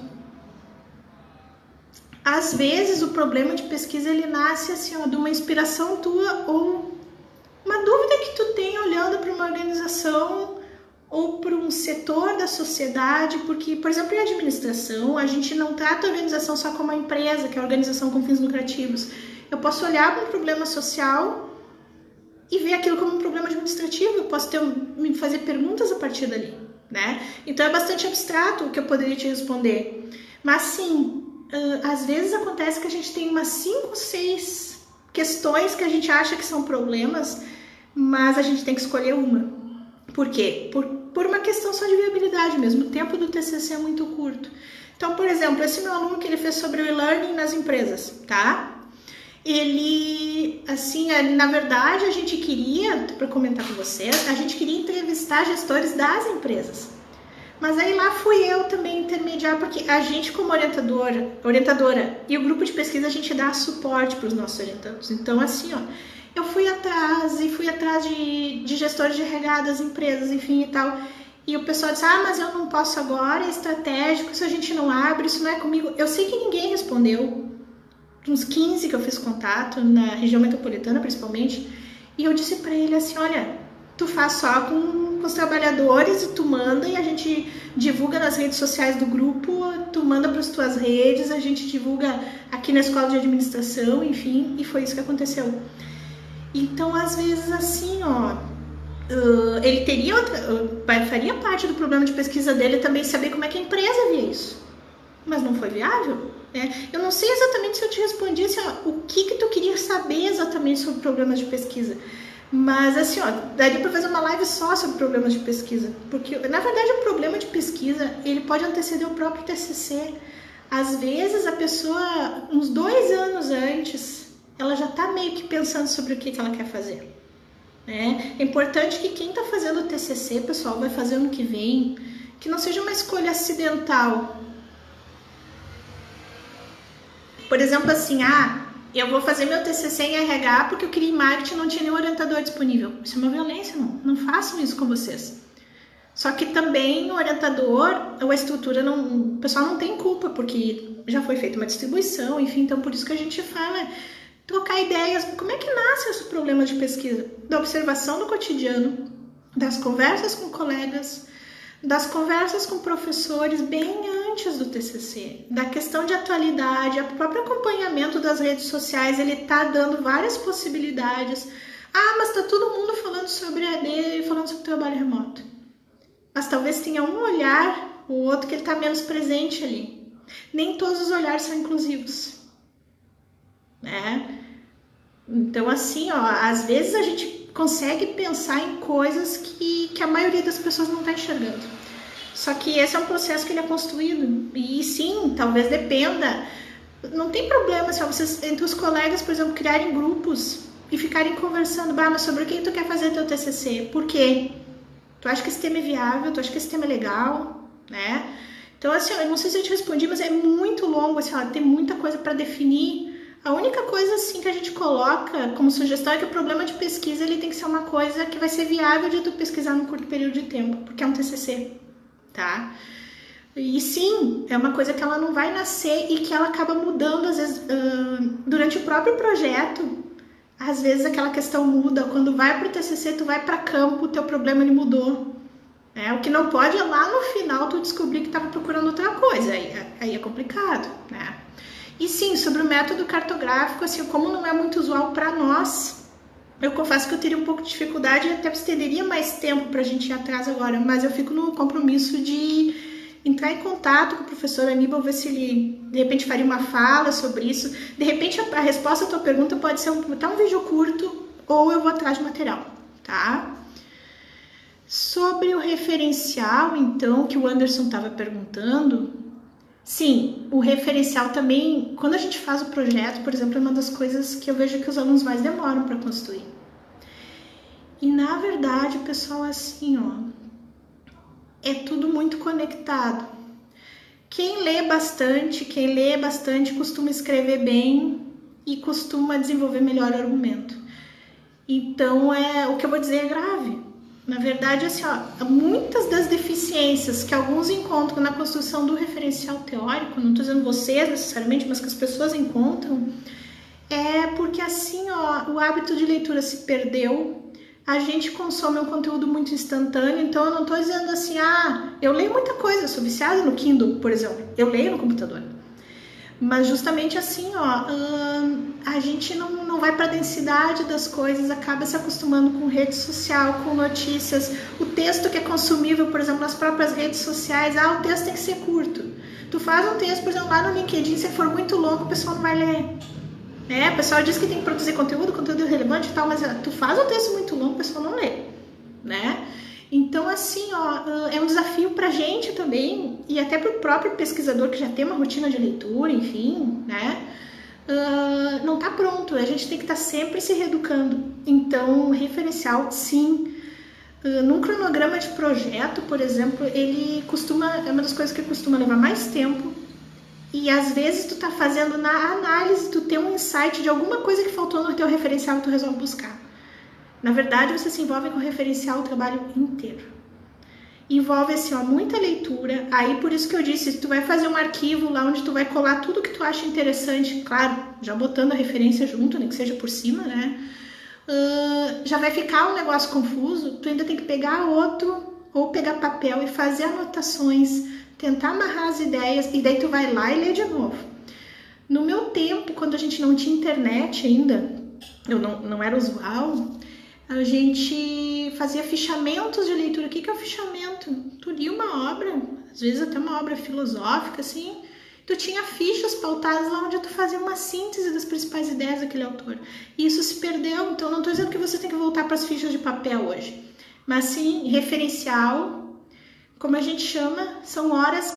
Às vezes o problema de pesquisa ele nasce assim, ó, de uma inspiração tua ou uma dúvida que tu tem olhando para uma organização ou para um setor da sociedade, porque, por exemplo, em administração, a gente não trata a organização só como uma empresa, que é a organização com fins lucrativos. Eu posso olhar para um problema social e ver aquilo como um problema administrativo, eu posso me fazer perguntas a partir dali, né? Então é bastante abstrato o que eu poderia te responder. Mas sim, às vezes acontece que a gente tem umas 5, 6 questões que a gente acha que são problemas, mas a gente tem que escolher uma. Por quê? Por uma questão só de viabilidade mesmo. O tempo do TCC é muito curto. Então, por exemplo, esse meu aluno que ele fez sobre o e-learning nas empresas, tá? Ele, assim, na verdade, a gente queria, para comentar com vocês, a gente queria entrevistar gestores das empresas. Mas aí lá fui eu também intermediar, porque a gente como orientadora e o grupo de pesquisa, a gente dá suporte para os nossos orientandos. Então, assim, ó, eu fui atrás de gestores de RH das empresas, enfim e tal. E o pessoal disse, mas eu não posso agora, é estratégico, isso a gente não abre, isso não é comigo. Eu sei que ninguém respondeu, uns 15 que eu fiz contato, na região metropolitana principalmente, e eu disse para ele assim, olha, tu faz só com os trabalhadores e tu manda e a gente divulga nas redes sociais do grupo, tu manda para as tuas redes, a gente divulga aqui na escola de administração, enfim, e foi isso que aconteceu. Então, às vezes, assim, ó, ele faria parte do problema de pesquisa dele também saber como é que a empresa via isso, mas não foi viável. Eu não sei exatamente se eu te respondi assim, ó, o que tu queria saber exatamente sobre problemas de pesquisa. Mas assim, ó, daria para fazer uma live só sobre problemas de pesquisa, porque na verdade o problema de pesquisa ele pode anteceder o próprio TCC. Às vezes a pessoa, uns 2 anos antes, ela já está meio que pensando sobre o que ela quer fazer. É importante que quem está fazendo o TCC, pessoal, vai fazer ano que vem, que não seja uma escolha acidental. Por exemplo, assim, eu vou fazer meu TCC em RH porque eu queria em marketing e não tinha nenhum orientador disponível. Isso é uma violência, não façam isso com vocês. Só que também o orientador, ou a estrutura, o pessoal não tem culpa, porque já foi feita uma distribuição, enfim, então por isso que a gente fala, trocar ideias. Como é que nasce esse problema de pesquisa? Da observação do cotidiano, das conversas com colegas, das conversas com professores bem antes do TCC, da questão de atualidade, o próprio acompanhamento das redes sociais, ele tá dando várias possibilidades. Mas tá todo mundo falando sobre AD e falando sobre trabalho remoto. Mas talvez tenha um olhar, o outro que ele tá menos presente ali. Nem todos os olhares são inclusivos, né? Então, assim, ó, às vezes a gente consegue pensar em coisas que a maioria das pessoas não está enxergando. Só que esse é um processo que ele é construído. E sim, talvez dependa. Não tem problema se vocês, entre os colegas, por exemplo, criarem grupos e ficarem conversando. Mas sobre o que tu quer fazer teu TCC? Por quê? Tu acha que esse tema é viável? Tu acha que esse tema é legal? Né? Então, assim, eu não sei se eu te respondi, mas é muito longo, assim, ó, tem muita coisa para definir. A única coisa, assim, que a gente coloca como sugestão é que o problema de pesquisa, ele tem que ser uma coisa que vai ser viável de tu pesquisar num curto período de tempo, porque é um TCC, tá? E sim, é uma coisa que ela não vai nascer e que ela acaba mudando, às vezes, durante o próprio projeto. Às vezes aquela questão muda, quando vai pro TCC, tu vai para campo, o teu problema ele mudou. O que não pode é lá no final tu descobrir que estava procurando outra coisa, aí é complicado, né? E sim, sobre o método cartográfico, assim, como não é muito usual para nós, eu confesso que eu teria um pouco de dificuldade e até estenderia mais tempo para a gente ir atrás agora, mas eu fico no compromisso de entrar em contato com o professor Aníbal, ver se ele, de repente, faria uma fala sobre isso. De repente, a resposta à tua pergunta pode ser até um vídeo curto ou eu vou atrás de material, tá? Sobre o referencial, então, que o Anderson estava perguntando, sim, o referencial também, quando a gente faz o projeto, por exemplo, é uma das coisas que eu vejo que os alunos mais demoram para construir. E, na verdade, pessoal, assim, ó, é tudo muito conectado. Quem lê bastante costuma escrever bem e costuma desenvolver melhor argumento. Então, o que eu vou dizer é grave. Na verdade, assim, ó, muitas das deficiências que alguns encontram na construção do referencial teórico, não estou dizendo vocês necessariamente, mas que as pessoas encontram, é porque, assim, ó, o hábito de leitura se perdeu. A gente consome um conteúdo muito instantâneo, então eu não estou dizendo assim, eu leio muita coisa, eu sou viciada no Kindle, por exemplo, eu leio no computador. Mas justamente assim, ó, a gente não vai para a densidade das coisas, acaba se acostumando com rede social, com notícias. O texto que é consumível, por exemplo, nas próprias redes sociais, o texto tem que ser curto. Tu faz um texto, por exemplo, lá no LinkedIn, se for muito longo, o pessoal não vai ler. O pessoal diz que tem que produzir conteúdo relevante e tal, mas tu faz um texto muito longo, o pessoal não lê, né? Então, assim, ó, é um desafio pra gente também, e até pro próprio pesquisador que já tem uma rotina de leitura, enfim, né? Não tá pronto, a gente tem que estar sempre se reeducando. Então, referencial, sim. Num cronograma de projeto, por exemplo, é uma das coisas que costuma levar mais tempo. E às vezes tu tá fazendo na análise, tu tem um insight de alguma coisa que faltou no teu referencial que tu resolve buscar. Na verdade, você se envolve com o referencial o trabalho inteiro. Envolve, assim, ó, muita leitura. Aí, por isso que eu disse, se tu vai fazer um arquivo lá onde tu vai colar tudo que tu acha interessante, claro, já botando a referência junto, nem que seja por cima, né? Já vai ficar um negócio confuso, tu ainda tem que pegar outro, ou pegar papel e fazer anotações, tentar amarrar as ideias, e daí tu vai lá e lê de novo. No meu tempo, quando a gente não tinha internet ainda, eu não era usual, a gente fazia fichamentos de leitura. O que é o fichamento? Tu lia uma obra, às vezes até uma obra filosófica, assim, tu tinha fichas pautadas lá onde tu fazia uma síntese das principais ideias daquele autor. E isso se perdeu, então não estou dizendo que você tem que voltar para as fichas de papel hoje, mas sim, referencial, como a gente chama, são horas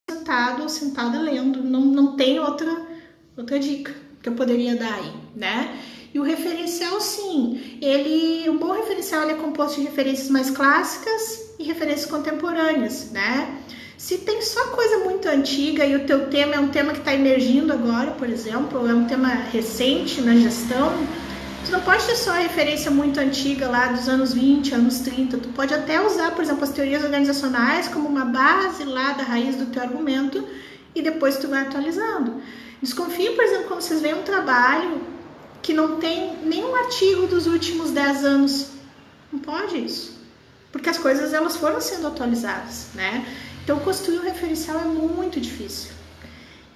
sentado ou sentada lendo, não tem outra dica que eu poderia dar aí, né? E o referencial, sim, um bom referencial é composto de referências mais clássicas e referências contemporâneas, né? Se tem só coisa muito antiga e o teu tema é um tema que está emergindo agora, por exemplo, ou é um tema recente na gestão, tu não pode ter só a referência muito antiga lá dos anos 20, anos 30, tu pode até usar, por exemplo, as teorias organizacionais como uma base lá da raiz do teu argumento e depois tu vai atualizando. Desconfie, por exemplo, quando vocês veem um trabalho que não tem nenhum artigo dos últimos 10 anos. Não pode isso. Porque as coisas elas foram sendo atualizadas, né? Então, construir um referencial é muito difícil.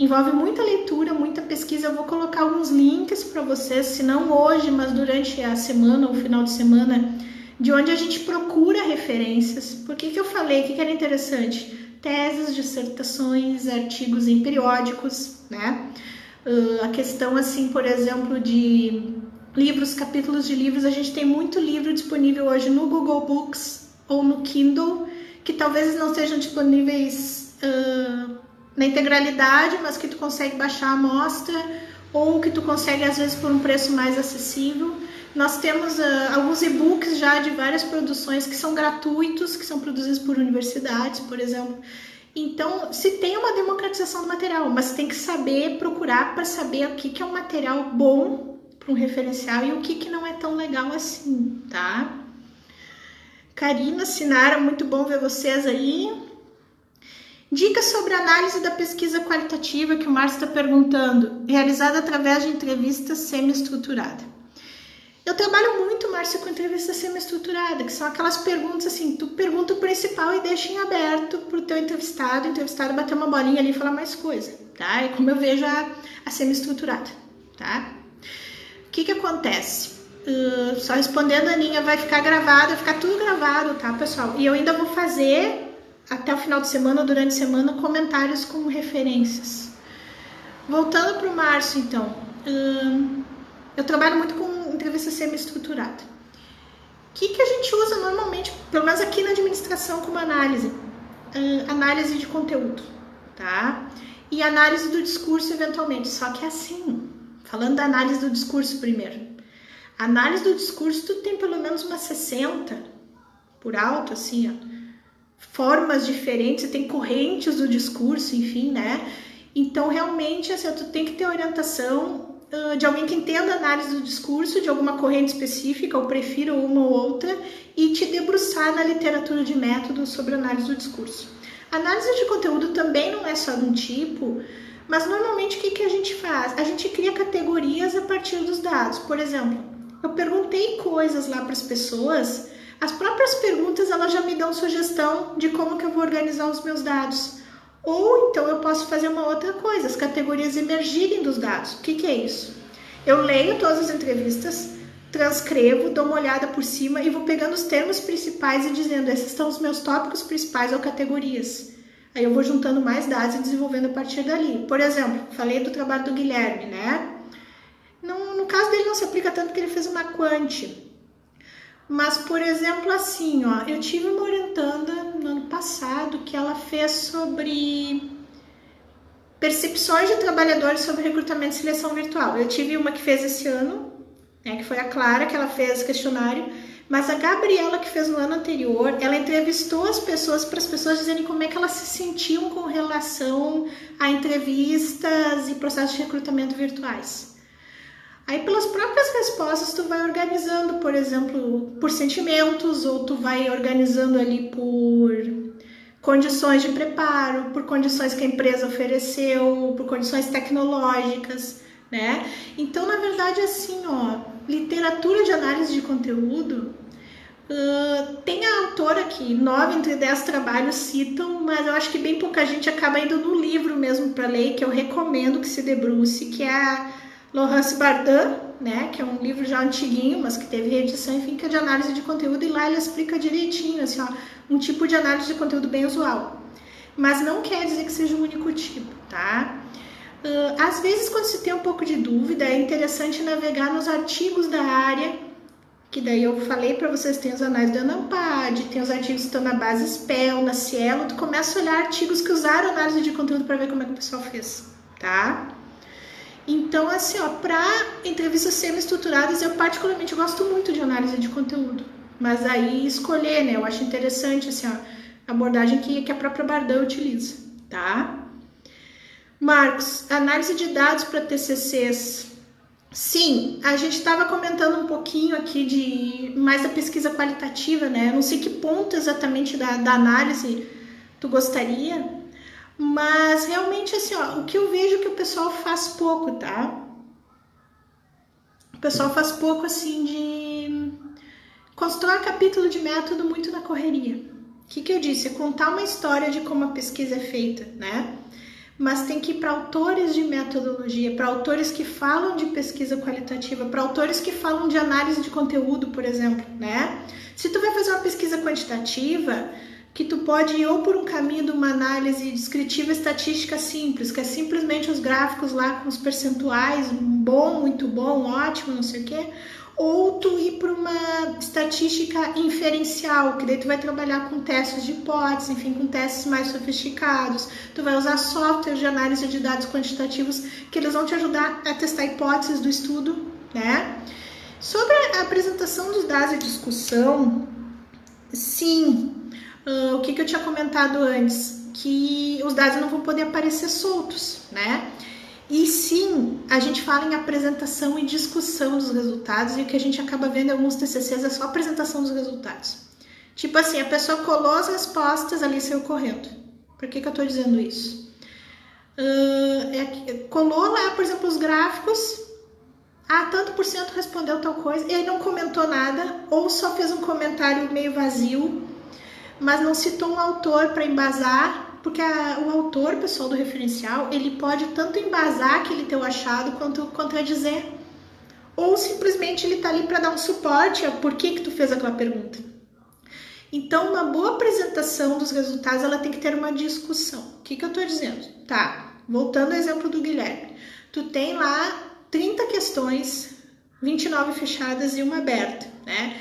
Envolve muita leitura, muita pesquisa. Eu vou colocar alguns links para vocês, se não hoje, mas durante a semana, o final de semana, de onde a gente procura referências. Por que eu falei? O que era interessante? Teses, dissertações, artigos em periódicos, né? A questão, assim, por exemplo, de livros, capítulos de livros, a gente tem muito livro disponível hoje no Google Books ou no Kindle, que talvez não sejam disponíveis na integralidade, mas que tu consegue baixar a amostra, ou que tu consegue, às vezes, por um preço mais acessível. Nós temos alguns e-books já de várias produções que são gratuitos, que são produzidos por universidades, por exemplo. Então, se tem uma democratização do material, mas tem que saber procurar para saber o que é um material bom para um referencial e o que não é tão legal assim, tá? Karina, Sinara, muito bom ver vocês aí. Dicas sobre a análise da pesquisa qualitativa que o Márcio está perguntando, realizada através de entrevistas semi-estruturadas. Eu trabalho muito, Márcio, com entrevista semi-estruturada, que são aquelas perguntas assim, tu pergunta o principal e deixa em aberto para o teu entrevistado, o entrevistado bater uma bolinha ali e falar mais coisa, tá? É como eu vejo a semi-estruturada, tá? O que acontece? Só respondendo, a Aninha, vai ficar gravado, vai ficar tudo gravado, tá, pessoal? E eu ainda vou fazer, até o final de semana ou durante a semana, comentários com referências. Voltando para o Márcio, então, eu trabalho muito com entrevista semi-estruturada. O que a gente usa normalmente, pelo menos aqui na administração, como análise? Análise de conteúdo, tá? E análise do discurso, eventualmente. Só que assim, falando da análise do discurso primeiro. A análise do discurso, tu tem pelo menos umas 60, por alto, assim, ó, formas diferentes, tem correntes do discurso, enfim, né? Então, realmente, assim, tu tem que ter orientação de alguém que entenda a análise do discurso, de alguma corrente específica, ou prefira uma ou outra, e te debruçar na literatura de método sobre a análise do discurso. A análise de conteúdo também não é só de um tipo, mas normalmente o que a gente faz? A gente cria categorias a partir dos dados. Por exemplo, eu perguntei coisas lá para as pessoas, as próprias perguntas elas já me dão sugestão de como que eu vou organizar os meus dados. Ou então eu posso fazer uma outra coisa, as categorias emergirem dos dados. O que é isso? Eu leio todas as entrevistas, transcrevo, dou uma olhada por cima e vou pegando os termos principais e dizendo, esses são os meus tópicos principais ou categorias. Aí eu vou juntando mais dados e desenvolvendo a partir dali. Por exemplo, falei do trabalho do Guilherme, né? No caso dele não se aplica tanto porque ele fez uma quant. Mas, por exemplo, assim, ó, eu tive uma orientanda no ano passado que ela fez sobre percepções de trabalhadores sobre recrutamento e seleção virtual. Eu tive uma que fez esse ano, né, que foi a Clara, que ela fez questionário, mas a Gabriela, que fez no ano anterior, ela entrevistou as pessoas para as pessoas dizerem como é que elas se sentiam com relação a entrevistas e processos de recrutamento virtuais. Aí, pelas próprias respostas, tu vai organizando, por exemplo, por sentimentos, ou tu vai organizando ali por condições de preparo, por condições que a empresa ofereceu, por condições tecnológicas, né? Então, na verdade, assim, ó, literatura de análise de conteúdo, tem a autora que 9 entre 10 trabalhos citam, mas eu acho que bem pouca gente acaba indo no livro mesmo para ler, que eu recomendo que se debruce, que é a Laurence Bardin, né, que é um livro já antiguinho, mas que teve reedição, enfim, que é de análise de conteúdo, e lá ele explica direitinho, assim, ó, um tipo de análise de conteúdo bem usual. Mas não quer dizer que seja um único tipo, tá? Às vezes, quando se tem um pouco de dúvida, é interessante navegar nos artigos da área, que daí eu falei para vocês, tem os análises da Anampad, tem os artigos que estão na base SPEL, na Cielo, tu começa a olhar artigos que usaram análise de conteúdo para ver como é que o pessoal fez, tá? Então, assim, ó, para entrevistas semi-estruturadas, eu particularmente gosto muito de análise de conteúdo. Mas aí escolher, né? Eu acho interessante, assim, ó, a abordagem que a própria Bardin utiliza, tá? Marcos, análise de dados para TCCs. Sim, a gente estava comentando um pouquinho aqui de mais da pesquisa qualitativa, né? Eu não sei que ponto exatamente da análise tu gostaria, mas realmente, assim, ó, o que eu vejo que o pessoal faz pouco, tá? O pessoal faz pouco, assim, de constrói um capítulo de método muito na correria. O que eu disse? É contar uma história de como a pesquisa é feita, né? Mas tem que ir para autores de metodologia, para autores que falam de pesquisa qualitativa, para autores que falam de análise de conteúdo, por exemplo, né? Se tu vai fazer uma pesquisa quantitativa, que tu pode ir ou por um caminho de uma análise descritiva estatística simples, que é simplesmente os gráficos lá com os percentuais, bom, muito bom, ótimo, não sei o quê, ou tu ir para uma estatística inferencial, que daí tu vai trabalhar com testes de hipótese, enfim, com testes mais sofisticados. Tu vai usar softwares de análise de dados quantitativos que eles vão te ajudar a testar hipóteses do estudo, né? Sobre a apresentação dos dados e discussão, sim, o que eu tinha comentado antes, que os dados não vão poder aparecer soltos, né? E sim, a gente fala em apresentação e discussão dos resultados, e o que a gente acaba vendo em alguns TCCs é só apresentação dos resultados. Tipo assim, a pessoa colou as respostas ali e saiu correndo. Por que eu tô dizendo isso? Colou lá, por exemplo, os gráficos, tanto por cento respondeu tal coisa, e aí não comentou nada, ou só fez um comentário meio vazio, mas não citou um autor para embasar, porque o autor, pessoal do referencial, ele pode tanto embasar aquele teu achado quanto a dizer. Ou simplesmente ele está ali para dar um suporte a por que tu fez aquela pergunta. Então, uma boa apresentação dos resultados, ela tem que ter uma discussão. O que eu estou dizendo? Tá, voltando ao exemplo do Guilherme. Tu tem lá 30 questões, 29 fechadas e uma aberta, né?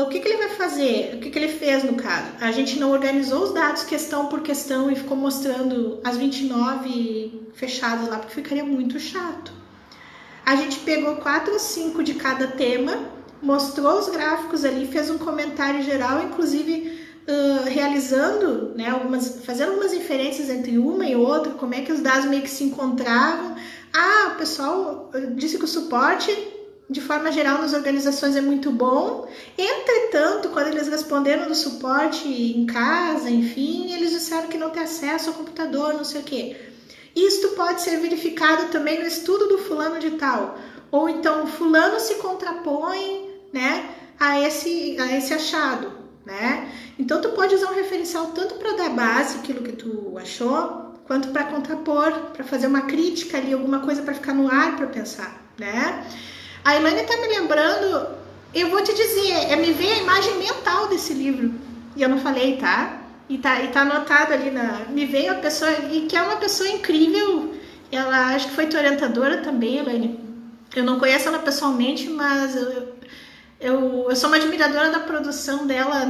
O que ele vai fazer? O que ele fez no caso? A gente não organizou os dados questão por questão e ficou mostrando as 29 fechadas lá, porque ficaria muito chato. A gente pegou 4 ou 5 de cada tema, mostrou os gráficos ali, fez um comentário geral, inclusive realizando, né, fazendo algumas inferências entre uma e outra, como é que os dados meio que se encontravam. O pessoal disse que o suporte, de forma geral, nas organizações é muito bom. Entretanto, quando eles responderam do suporte em casa, enfim, eles disseram que não tem acesso ao computador, não sei o quê. Isto pode ser verificado também no estudo do fulano de tal. Ou então, fulano se contrapõe, né, a esse achado, né? Então, tu pode usar um referencial tanto para dar base, aquilo que tu achou, quanto para contrapor, para fazer uma crítica ali, alguma coisa para ficar no ar para pensar, né? A Elaine está me lembrando, eu vou te dizer, me veio a imagem mental desse livro, e eu não falei, tá? E tá anotado ali, me veio a pessoa, e que é uma pessoa incrível, ela acho que foi tua orientadora também, Elaine. Eu não conheço ela pessoalmente, mas eu sou uma admiradora da produção dela,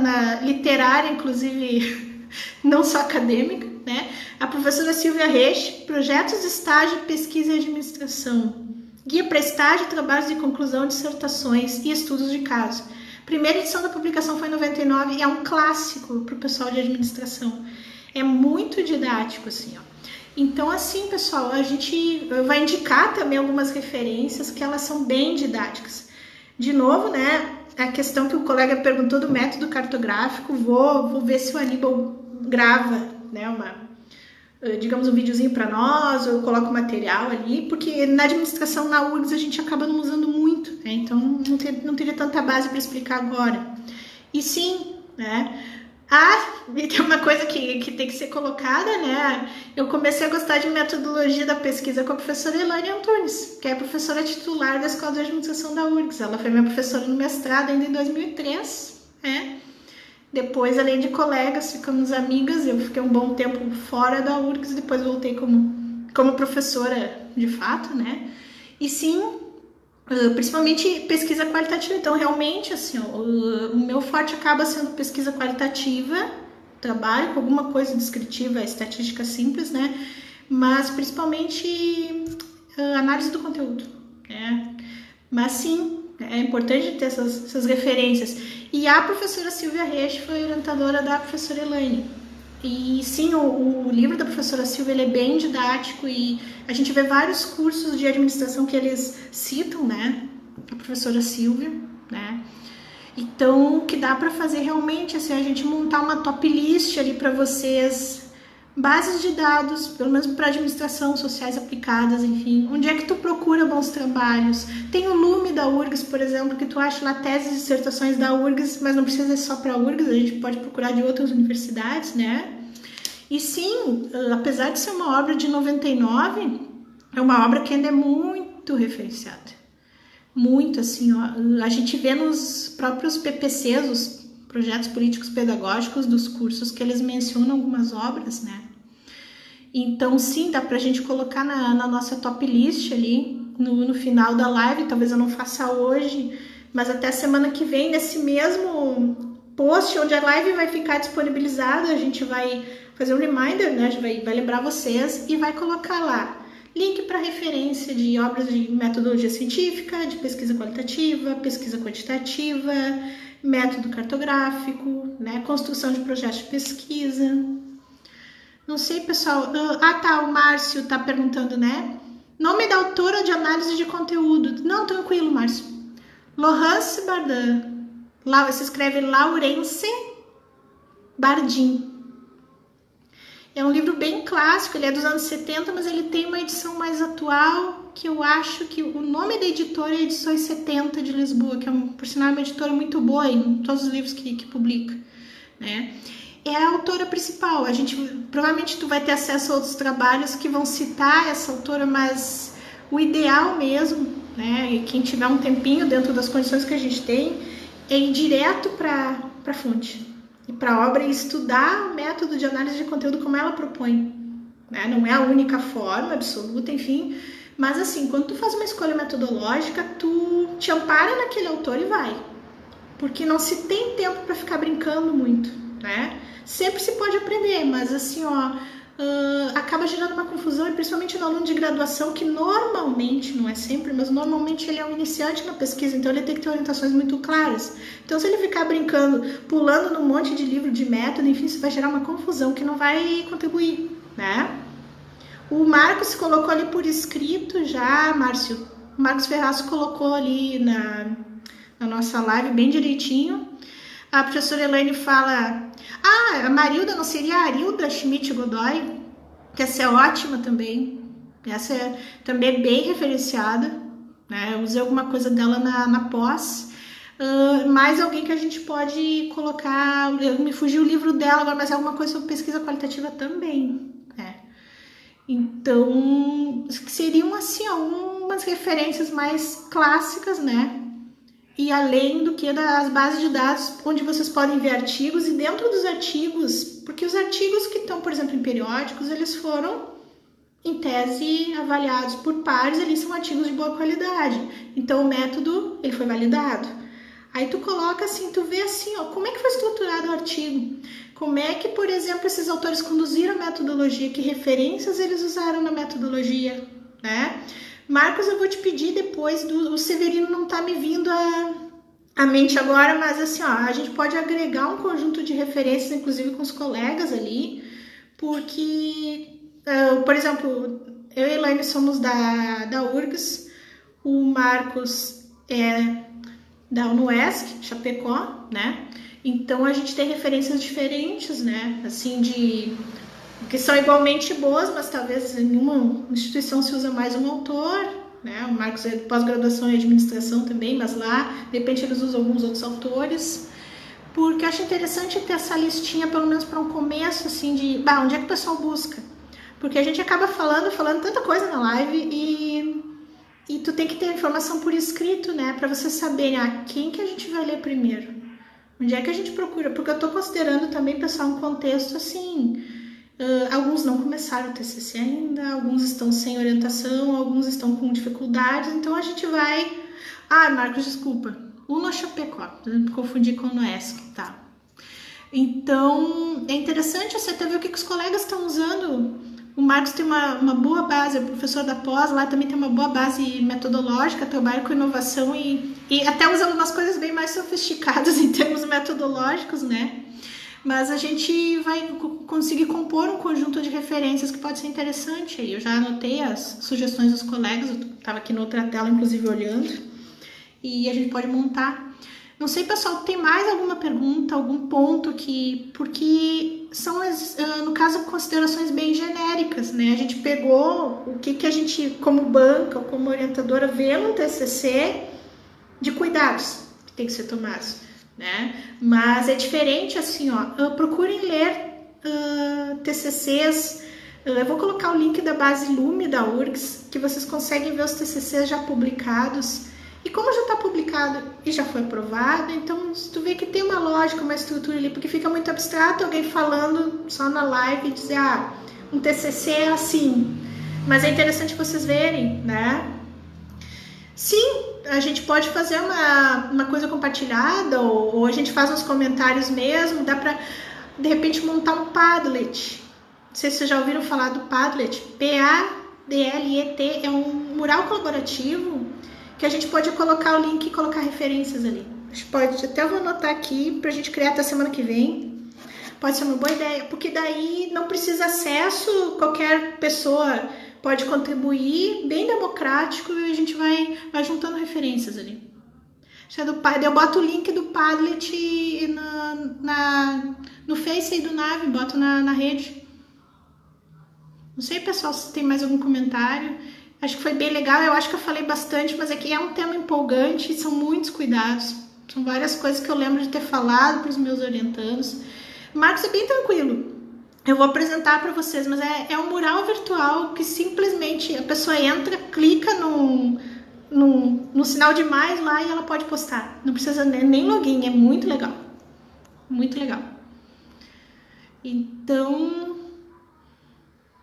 literária, inclusive, não só acadêmica, né? A professora Silvia Reis, Projetos de Estágio, Pesquisa e Administração. Guia para estágio, trabalhos de conclusão, dissertações e estudos de caso. Primeira edição da publicação foi em 99 e é um clássico para o pessoal de administração. É muito didático, assim, ó. Então, assim, pessoal, a gente vai indicar também algumas referências que elas são bem didáticas. De novo, né, a questão que o colega perguntou do método cartográfico, vou ver se o Aníbal grava, né, digamos, um videozinho para nós, ou coloca o material ali, porque na administração, na URGS, a gente acaba não usando muito, né? Então não teria tanta base para explicar agora. E sim, né? E tem uma coisa que tem que ser colocada, né? Eu comecei a gostar de metodologia da pesquisa com a professora Elaine Antunes, que é a professora titular da Escola de Administração da URGS. Ela foi minha professora no mestrado ainda em 2003, né? Depois, além de colegas, ficamos amigas. Eu fiquei um bom tempo fora da URGS, depois voltei como professora de fato, né? E sim, principalmente pesquisa qualitativa. Então, realmente, assim, o meu forte acaba sendo pesquisa qualitativa, trabalho com alguma coisa descritiva, estatística simples, né? Mas, principalmente, análise do conteúdo, né? Mas, sim, é importante ter essas referências. E a professora Silvia Reis foi orientadora da professora Elaine. E sim, o livro da professora Silvia, ele é bem didático e a gente vê vários cursos de administração que eles citam, né? A professora Silvia, né? Então, o que dá para fazer realmente, assim, a gente montar uma top list ali para vocês, bases de dados, pelo menos para administração, sociais aplicadas, enfim. Onde é que tu procura bons trabalhos? Tem o Lume da URGS, por exemplo, que tu acha lá teses e dissertações da URGS, mas não precisa ser só para a URGS, a gente pode procurar de outras universidades, né? E sim, apesar de ser uma obra de 99, é uma obra que ainda é muito referenciada. Muito, assim, ó. A gente vê nos próprios PPCs, os projetos políticos pedagógicos dos cursos que eles mencionam algumas obras, né? Então, sim, dá pra gente colocar na nossa top list ali, no final da live. Talvez eu não faça hoje, mas até semana que vem, nesse mesmo post onde a live vai ficar disponibilizada, a gente vai fazer um reminder, né? A gente vai lembrar vocês e vai colocar lá link para referência de obras de metodologia científica, de pesquisa qualitativa, pesquisa quantitativa, método cartográfico, né? Construção de projetos de pesquisa. Não sei, pessoal. Tá, o Márcio tá perguntando, né? Nome da autora de análise de conteúdo. Não, tranquilo, Márcio. Laurence Bardin. Se escreve Laurence Bardin. É um livro bem clássico, ele é dos anos 70, mas ele tem uma edição mais atual, que eu acho que o nome da editora é Edições 70 de Lisboa, que é, por sinal, uma editora muito boa em todos os livros que publica, né? É a autora principal. Provavelmente tu vai ter acesso a outros trabalhos que vão citar essa autora, mas o ideal mesmo, né, e quem tiver um tempinho dentro das condições que a gente tem, é ir direto para a fonte e para a obra e estudar o método de análise de conteúdo como ela propõe, né? Não é a única forma absoluta, enfim, mas assim, quando tu faz uma escolha metodológica, tu te ampara naquele autor e vai, porque não se tem tempo para ficar brincando muito, né? Sempre se pode aprender, mas assim, acaba gerando uma confusão, e principalmente no aluno de graduação, que normalmente, não é sempre, mas normalmente ele é um iniciante na pesquisa, então ele tem que ter orientações muito claras. Então, se ele ficar brincando, pulando num monte de livro de método, enfim, isso vai gerar uma confusão que não vai contribuir, né? O Marcos colocou ali por escrito já, Márcio. O Marcos Ferraz colocou ali na nossa live bem direitinho. A professora Elaine fala... a Marilda, não seria a Arilda Schmidt Godoy? Que essa é ótima também. Essa é também bem referenciada, né? Eu usei alguma coisa dela na pós. Mais alguém que a gente pode colocar... Me fugiu o livro dela agora, mas é alguma coisa sobre pesquisa qualitativa também, né? Então, seriam assim, umas referências mais clássicas, né? E além do que das bases de dados, onde vocês podem ver artigos, e dentro dos artigos, porque os artigos que estão, por exemplo, em periódicos, eles foram, em tese, avaliados por pares, eles são artigos de boa qualidade. Então, o método, ele foi validado. Aí tu coloca assim, tu vê assim, como é que foi estruturado o artigo? Como é que, por exemplo, esses autores conduziram a metodologia? Que referências eles usaram na metodologia, né? Marcos, eu vou te pedir depois, o Severino não tá me vindo à mente agora, mas assim, a gente pode agregar um conjunto de referências, inclusive com os colegas ali, porque, por exemplo, eu e a Elaine somos da URGS, o Marcos é da UNUESC, Chapecó, né? Então a gente tem referências diferentes, né? Assim, que são igualmente boas, mas talvez em uma instituição se usa mais um autor, né? O Marcos é de pós-graduação em administração também, mas lá, de repente, eles usam alguns outros autores, porque eu acho interessante ter essa listinha, pelo menos para um começo, assim, de onde é que o pessoal busca? Porque a gente acaba falando tanta coisa na live e tu tem que ter a informação por escrito, né? Para você saber quem que a gente vai ler primeiro, onde é que a gente procura, porque eu tô considerando também, pessoal, um contexto assim... alguns não começaram o TCC ainda, alguns estão sem orientação, alguns estão com dificuldades, então a gente vai... Marcos, desculpa, UNO Chapecó, me confundi com o UNOESC, tá? Então, é interessante você até ver o que os colegas estão usando. O Marcos tem uma boa base, é professor da pós, lá também tem uma boa base metodológica, trabalha com inovação e até usando umas coisas bem mais sofisticadas em termos metodológicos, né? Mas a gente vai conseguir compor um conjunto de referências que pode ser interessante. Eu já anotei as sugestões dos colegas, eu estava aqui na outra tela, inclusive, olhando, e a gente pode montar. Não sei, pessoal, tem mais alguma pergunta, algum ponto porque são, no caso, considerações bem genéricas, né? A gente pegou o que a gente, como banca, como orientadora, vê no TCC de cuidados que tem que ser tomados, né? Mas é diferente, assim, procurem ler TCCs. Eu vou colocar o link da base Lume da URGS, que vocês conseguem ver os TCCs já publicados. E como já está publicado publicado e já foi aprovado. Então, tu vê que tem uma lógica, uma estrutura ali, porque fica muito abstrato alguém falando só na live e dizer, um TCC é assim. Mas é interessante vocês verem, né? Sim, a gente pode fazer uma coisa compartilhada, ou a gente faz uns comentários mesmo, dá pra, de repente, montar um Padlet. Não sei se vocês já ouviram falar do Padlet. Padlet é um mural colaborativo que a gente pode colocar o link e colocar referências ali. A gente pode, até vou anotar aqui pra gente criar até semana que vem. Pode ser uma boa ideia, porque daí não precisa acesso, qualquer pessoa pode contribuir, bem democrático, e a gente vai juntando referências ali. Eu boto o link do Padlet no Face aí do Nave, boto na rede. Não sei, pessoal, se tem mais algum comentário. Acho que foi bem legal, eu acho que eu falei bastante, mas aqui é um tema empolgante, são muitos cuidados. São várias coisas que eu lembro de ter falado para os meus orientandos. Marcos é bem tranquilo. Eu vou apresentar para vocês, mas é um mural virtual que simplesmente a pessoa entra, clica no sinal de mais lá e ela pode postar. Não precisa nem login, é muito legal. Muito legal. Então,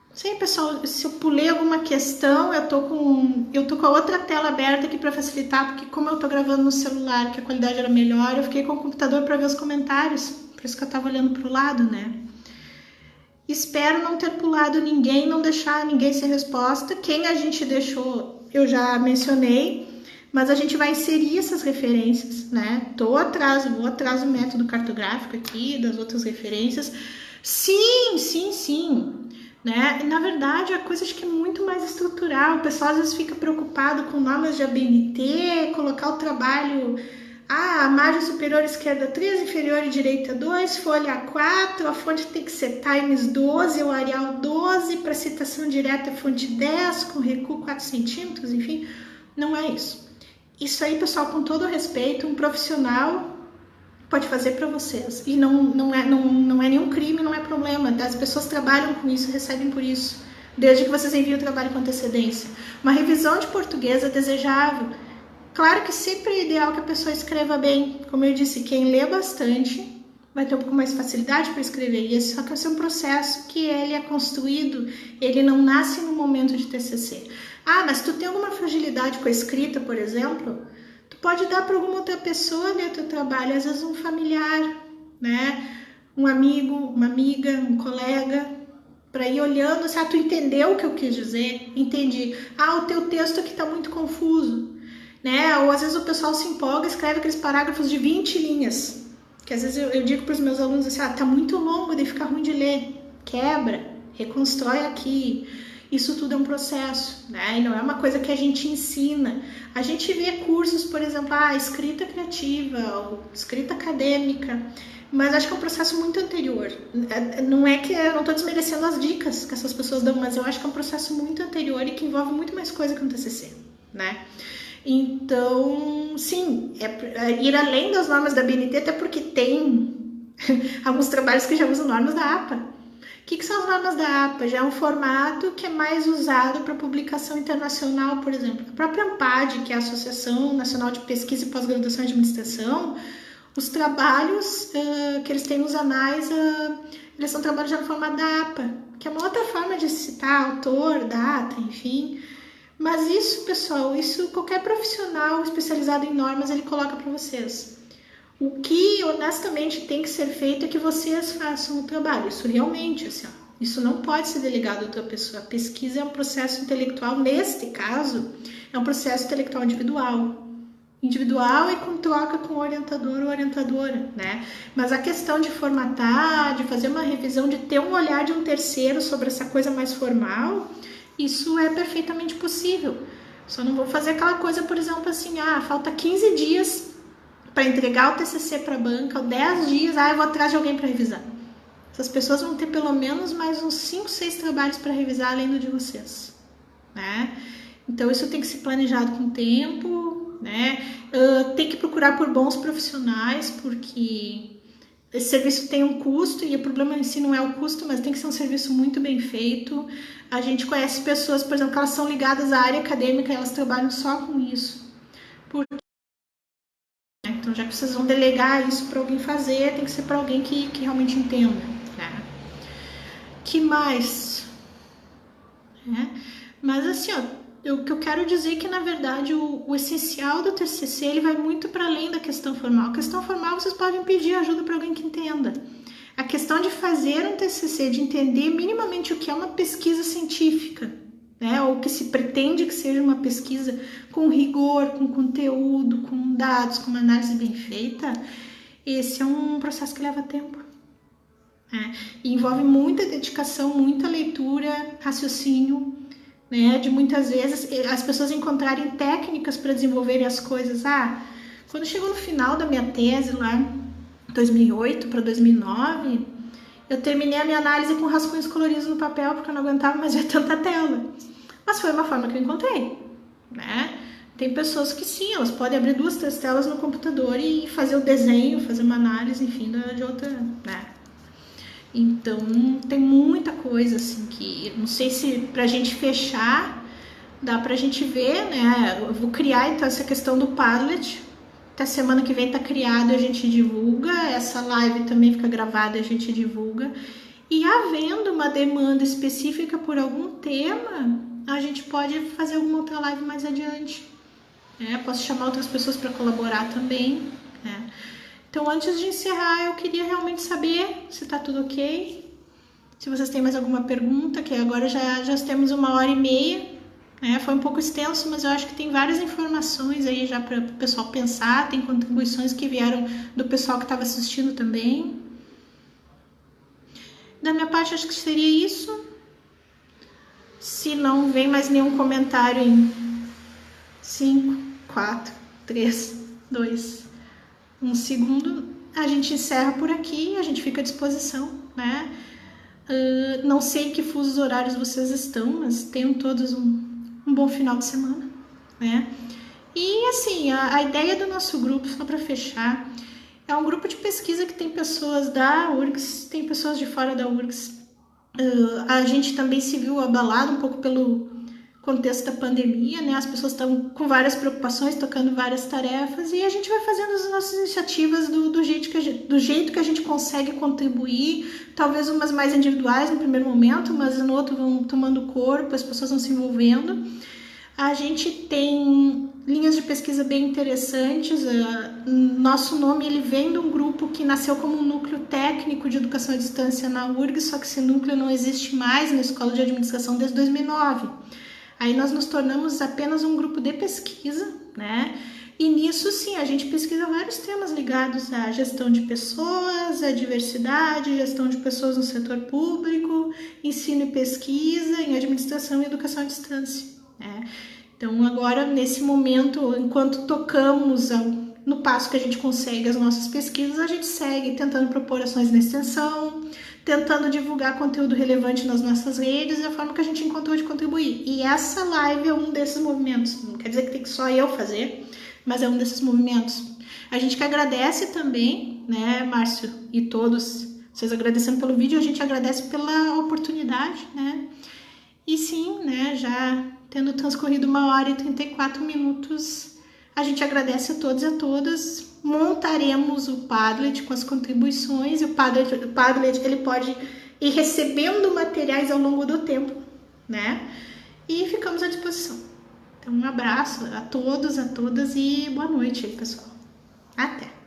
não sei, pessoal, se eu pulei alguma questão, eu tô com a outra tela aberta aqui para facilitar, porque como eu tô gravando no celular, que a qualidade era melhor, eu fiquei com o computador para ver os comentários, por isso que eu tava olhando pro lado, né? Espero não ter pulado ninguém, não deixar ninguém sem resposta. Quem a gente deixou, eu já mencionei, mas a gente vai inserir essas referências, né? Vou atrás do método cartográfico aqui, das outras referências. Sim, né? Na verdade, a coisa acho que é muito mais estrutural. O pessoal às vezes fica preocupado com normas de ABNT, colocar o trabalho... a margem superior esquerda 3, inferior e direita 2, folha 4, a fonte tem que ser Times 12, o Arial 12, para citação direta fonte 10, com recuo 4 centímetros, enfim, não é isso. Isso aí, pessoal, com todo respeito, um profissional pode fazer para vocês. E não é nenhum crime, não é problema. As pessoas trabalham com isso, recebem por isso, desde que vocês enviem o trabalho com antecedência. Uma revisão de português é desejável. Claro que sempre é ideal que a pessoa escreva bem. Como eu disse, quem lê bastante vai ter um pouco mais de facilidade para escrever. E esse só que é um processo que ele é construído, ele não nasce no momento de TCC. Mas tu tem alguma fragilidade com a escrita, por exemplo, tu pode dar para alguma outra pessoa ler teu trabalho, às vezes um familiar, né? Um amigo, uma amiga, um colega, para ir olhando, se tu entendeu o que eu quis dizer, entendi. O teu texto aqui está muito confuso. Né? Ou às vezes o pessoal se empolga, escreve aqueles parágrafos de 20 linhas, que às vezes eu digo para os meus alunos assim, tá muito longo, daí fica ruim de ler, quebra, reconstrói aqui. Isso tudo é um processo, né? E não é uma coisa que a gente ensina. A gente vê cursos, por exemplo, escrita criativa, ou escrita acadêmica, mas acho que é um processo muito anterior. Não é que eu não estou desmerecendo as dicas que essas pessoas dão, mas eu acho que é um processo muito anterior e que envolve muito mais coisa que um TCC, né? Então, sim, ir além das normas da BNT, até porque tem alguns trabalhos que já usam normas da APA. O que são as normas da APA? Já é um formato que é mais usado para publicação internacional, por exemplo. A própria ANPAD, que é a Associação Nacional de Pesquisa e Pós-Graduação em Administração, os trabalhos que eles têm nos anais, eles são trabalhos já no formato da APA, que é uma outra forma de citar autor, data, enfim... Mas isso, pessoal, qualquer profissional especializado em normas, ele coloca para vocês. O que, honestamente, tem que ser feito é que vocês façam o trabalho. Isso realmente, assim, isso não pode ser delegado a outra pessoa. A pesquisa é um processo intelectual, neste caso, é um processo intelectual individual. Individual e com troca com o orientador ou orientadora, né? Mas a questão de formatar, de fazer uma revisão, de ter um olhar de um terceiro sobre essa coisa mais formal... Isso é perfeitamente possível. Só não vou fazer aquela coisa, por exemplo, assim, falta 15 dias para entregar o TCC para a banca, ou 10 dias, eu vou atrás de alguém para revisar. Essas pessoas vão ter pelo menos mais uns 5, 6 trabalhos para revisar além do de vocês, né? Então isso tem que ser planejado com tempo, né? Tem que procurar por bons profissionais, porque esse serviço tem um custo, e o problema em si não é o custo, mas tem que ser um serviço muito bem feito. A gente conhece pessoas, por exemplo, que elas são ligadas à área acadêmica e elas trabalham só com isso. Então, já que vocês vão delegar isso para alguém fazer, tem que ser para alguém que realmente entenda, né? Que mais? Mas assim, ó, o que eu quero dizer é que, na verdade, o essencial do TCC, ele vai muito para além da questão formal. A questão formal, vocês podem pedir ajuda para alguém que entenda. A questão de fazer um TCC, de entender minimamente o que é uma pesquisa científica, né, ou que se pretende que seja uma pesquisa com rigor, com conteúdo, com dados, com uma análise bem feita, esse é um processo que leva tempo. E envolve muita dedicação, muita leitura, raciocínio, né, de muitas vezes as pessoas encontrarem técnicas para desenvolverem as coisas. Quando chegou no final da minha tese lá, 2008 para 2009, eu terminei a minha análise com rascunhos coloridos no papel, porque eu não aguentava mais ver tanta tela. Mas foi uma forma que eu encontrei, né? Tem pessoas que sim, elas podem abrir 2, 3 telas no computador e fazer o desenho, fazer uma análise, enfim, de outra, né? Então, tem muita coisa, assim, que não sei se pra gente fechar, dá pra gente ver, né? Eu vou criar, então, essa questão do Padlet. Até semana que vem tá criado e a gente divulga. Essa live também fica gravada e a gente divulga. E havendo uma demanda específica por algum tema, a gente pode fazer alguma outra live mais adiante. Posso chamar outras pessoas para colaborar também, né? Então, antes de encerrar, eu queria realmente saber se tá tudo ok. Se vocês têm mais alguma pergunta, que agora já temos 1h30. Foi um pouco extenso, mas eu acho que tem várias informações aí já para o pessoal pensar. Tem contribuições que vieram do pessoal que estava assistindo também. Da minha parte, acho que seria isso. Se não vem mais nenhum comentário em 5, 4, 3, 2, 1 segundo, a gente encerra por aqui, a gente fica à disposição, né? Não sei em que fusos horários vocês estão, mas tenham todos um bom final de semana, né? E assim, a ideia do nosso grupo, só para fechar, é um grupo de pesquisa que tem pessoas da URGS, tem pessoas de fora da URGS. A gente também se viu abalado um pouco pelo contexto da pandemia, né? As pessoas estão com várias preocupações, tocando várias tarefas, e a gente vai fazendo as nossas iniciativas do jeito que a gente consegue contribuir, talvez umas mais individuais no primeiro momento, mas no outro vão tomando corpo, as pessoas vão se envolvendo. A gente tem linhas de pesquisa bem interessantes. Nosso nome ele vem de um grupo que nasceu como um núcleo técnico de educação à distância na URGS, só que esse núcleo não existe mais na Escola de Administração desde 2009. Aí nós nos tornamos apenas um grupo de pesquisa, né? E nisso, sim, a gente pesquisa vários temas ligados à gestão de pessoas, à diversidade, gestão de pessoas no setor público, ensino e pesquisa, em administração e educação à distância, né? Então, agora, nesse momento, enquanto tocamos no passo que a gente consegue as nossas pesquisas, a gente segue tentando propor ações na extensão, tentando divulgar conteúdo relevante nas nossas redes, e a forma que a gente encontrou de contribuir. E essa live é um desses movimentos. Não quer dizer que tem que só eu fazer, mas é um desses movimentos. A gente que agradece também, né, Márcio e todos, vocês agradecendo pelo vídeo, a gente agradece pela oportunidade, né? E sim, né, já tendo transcorrido 1h34, a gente agradece a todos e a todas. Montaremos o Padlet com as contribuições, e o Padlet ele pode ir recebendo materiais ao longo do tempo, né? E ficamos à disposição. Então, um abraço a todos, a todas e boa noite aí, pessoal. Até!